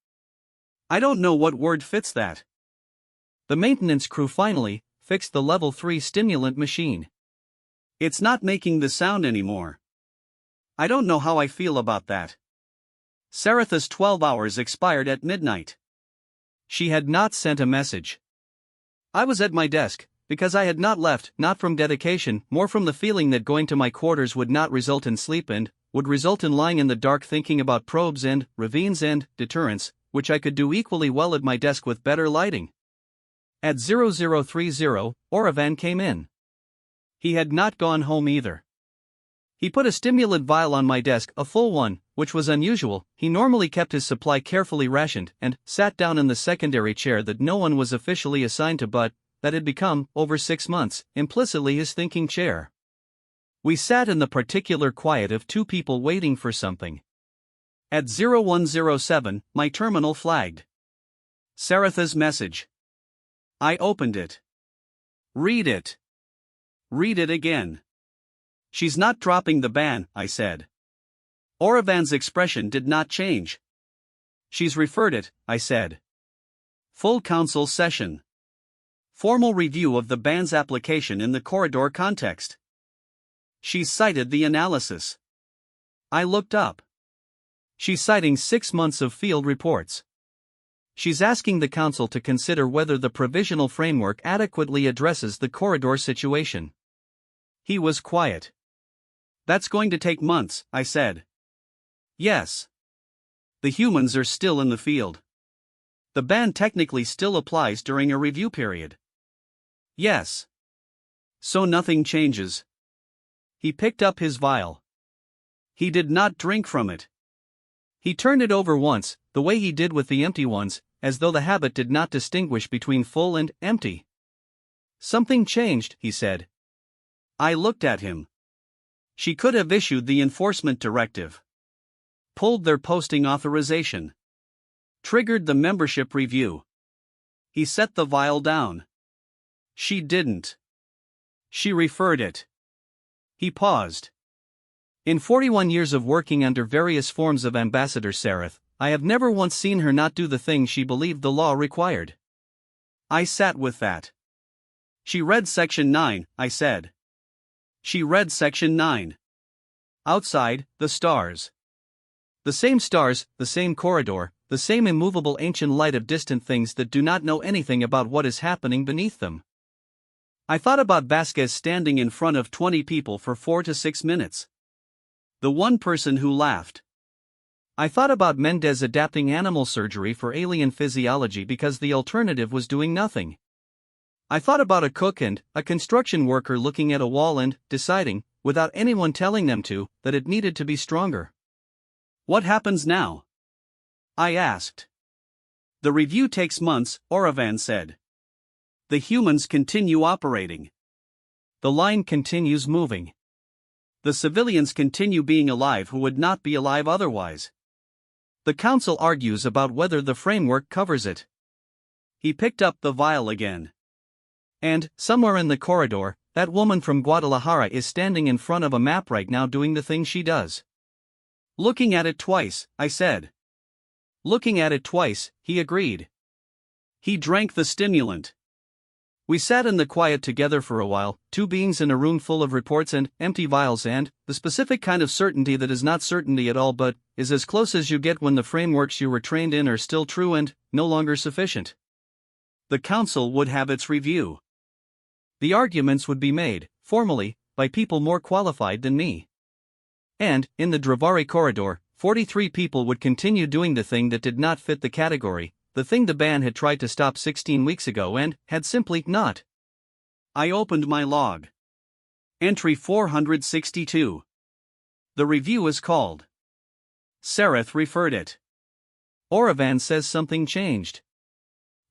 I don't know what word fits that. The maintenance crew finally fixed the level 3 stimulant machine. It's not making the sound anymore. I don't know how I feel about that. Saratha's 12 hours expired at midnight. She had not sent a message. I was at my desk, because I had not left, not from dedication, more from the feeling that going to my quarters would not result in sleep and would result in lying in the dark thinking about probes and ravines and deterrence, which I could do equally well at my desk with better lighting. At 0030, Oravan came in. He had not gone home either. He put a stimulant vial on my desk, a full one, which was unusual. He normally kept his supply carefully rationed, and sat down in the secondary chair that no one was officially assigned to but that had become, over 6 months, implicitly his thinking chair. We sat in the particular quiet of 2 people waiting for something. At 0107, my terminal flagged. Saratha's message. I opened it. Read it. Read it again. She's not dropping the ban, I said. Oravan's expression did not change. She's referred it, I said. Full council session. Formal review of the ban's application in the corridor context. She's cited the analysis. I looked up. She's citing 6 months of field reports. She's asking the council to consider whether the provisional framework adequately addresses the corridor situation. He was quiet. That's going to take months, I said. Yes. The humans are still in the field. The ban technically still applies during a review period. Yes. So nothing changes. He picked up his vial. He did not drink from it. He turned it over once, the way he did with the empty ones, as though the habit did not distinguish between full and empty. Something changed, he said. I looked at him. She could have issued the enforcement directive. Pulled their posting authorization. Triggered the membership review. He set the vial down. She didn't. She referred it. He paused. In 41 years of working under various forms of Ambassador Sarath, I have never once seen her not do the thing she believed the law required. I sat with that. She read Section 9, I said. She read Section 9. Outside, the stars. The same stars, the same corridor, the same immovable ancient light of distant things that do not know anything about what is happening beneath them. I thought about Vasquez standing in front of 20 people for 4 to 6 minutes. The one person who laughed. I thought about Mendez adapting animal surgery for alien physiology because the alternative was doing nothing. I thought about a cook and a construction worker looking at a wall and deciding, without anyone telling them to, that it needed to be stronger. What happens now? I asked. The review takes months, Oravan said. The humans continue operating. The line continues moving. The civilians continue being alive who would not be alive otherwise. The council argues about whether the framework covers it. He picked up the vial again. And, somewhere in the corridor, that woman from Guadalajara is standing in front of a map right now doing the thing she does. Looking at it twice, I said. Looking at it twice, he agreed. He drank the stimulant. We sat in the quiet together for a while, two beings in a room full of reports and empty vials and the specific kind of certainty that is not certainty at all but is as close as you get when the frameworks you were trained in are still true and no longer sufficient. The council would have its review. The arguments would be made, formally, by people more qualified than me. And, in the Dravari corridor, 43 people would continue doing the thing that did not fit the category, the thing the ban had tried to stop 16 weeks ago and had simply not. I opened my log. Entry 462. The review is called. Sereth referred it. Oravan says something changed.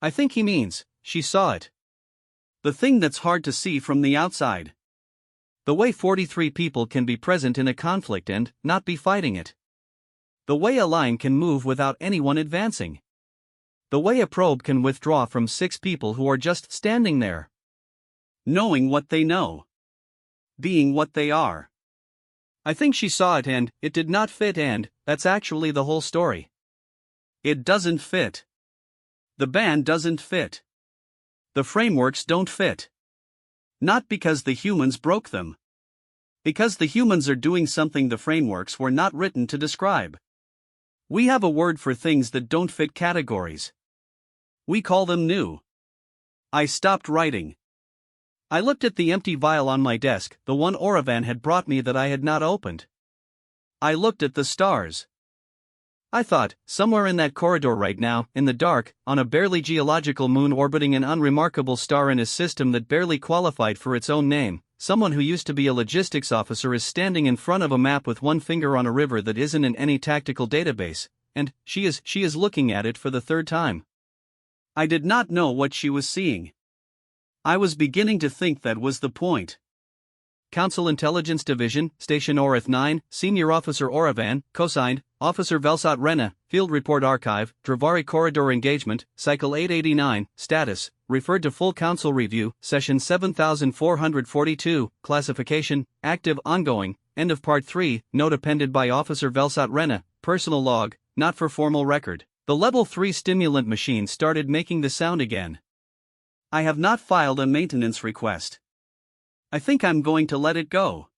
I think he means, she saw it. The thing that's hard to see from the outside. The way 43 people can be present in a conflict and not be fighting it. The way a line can move without anyone advancing. The way a probe can withdraw from 6 people who are just standing there. Knowing what they know. Being what they are. I think she saw it and it did not fit and that's actually the whole story. It doesn't fit. The ban doesn't fit. The frameworks don't fit. Not because the humans broke them. Because the humans are doing something the frameworks were not written to describe. We have a word for things that don't fit categories. We call them new. I stopped writing. I looked at the empty vial on my desk, the one Oravan had brought me that I had not opened. I looked at the stars. I thought, somewhere in that corridor right now, in the dark, on a barely geological moon orbiting an unremarkable star in a system that barely qualified for its own name, someone who used to be a logistics officer is standing in front of a map with one finger on a river that isn't in any tactical database, and she is looking at it for the third time. I did not know what she was seeing. I was beginning to think that was the point. Council Intelligence Division, Station Orith 9, Senior Officer Oravan, co-signed, Officer Velsat Rena, Field Report Archive, Dravari Corridor Engagement, Cycle 889, Status, referred to Full Council Review, Session 7442, Classification, Active Ongoing, End of Part 3, Note appended by Officer Velsat Rena, Personal Log, not for formal record. The Level 3 stimulant machine started making the sound again. I have not filed a maintenance request. I think I'm going to let it go.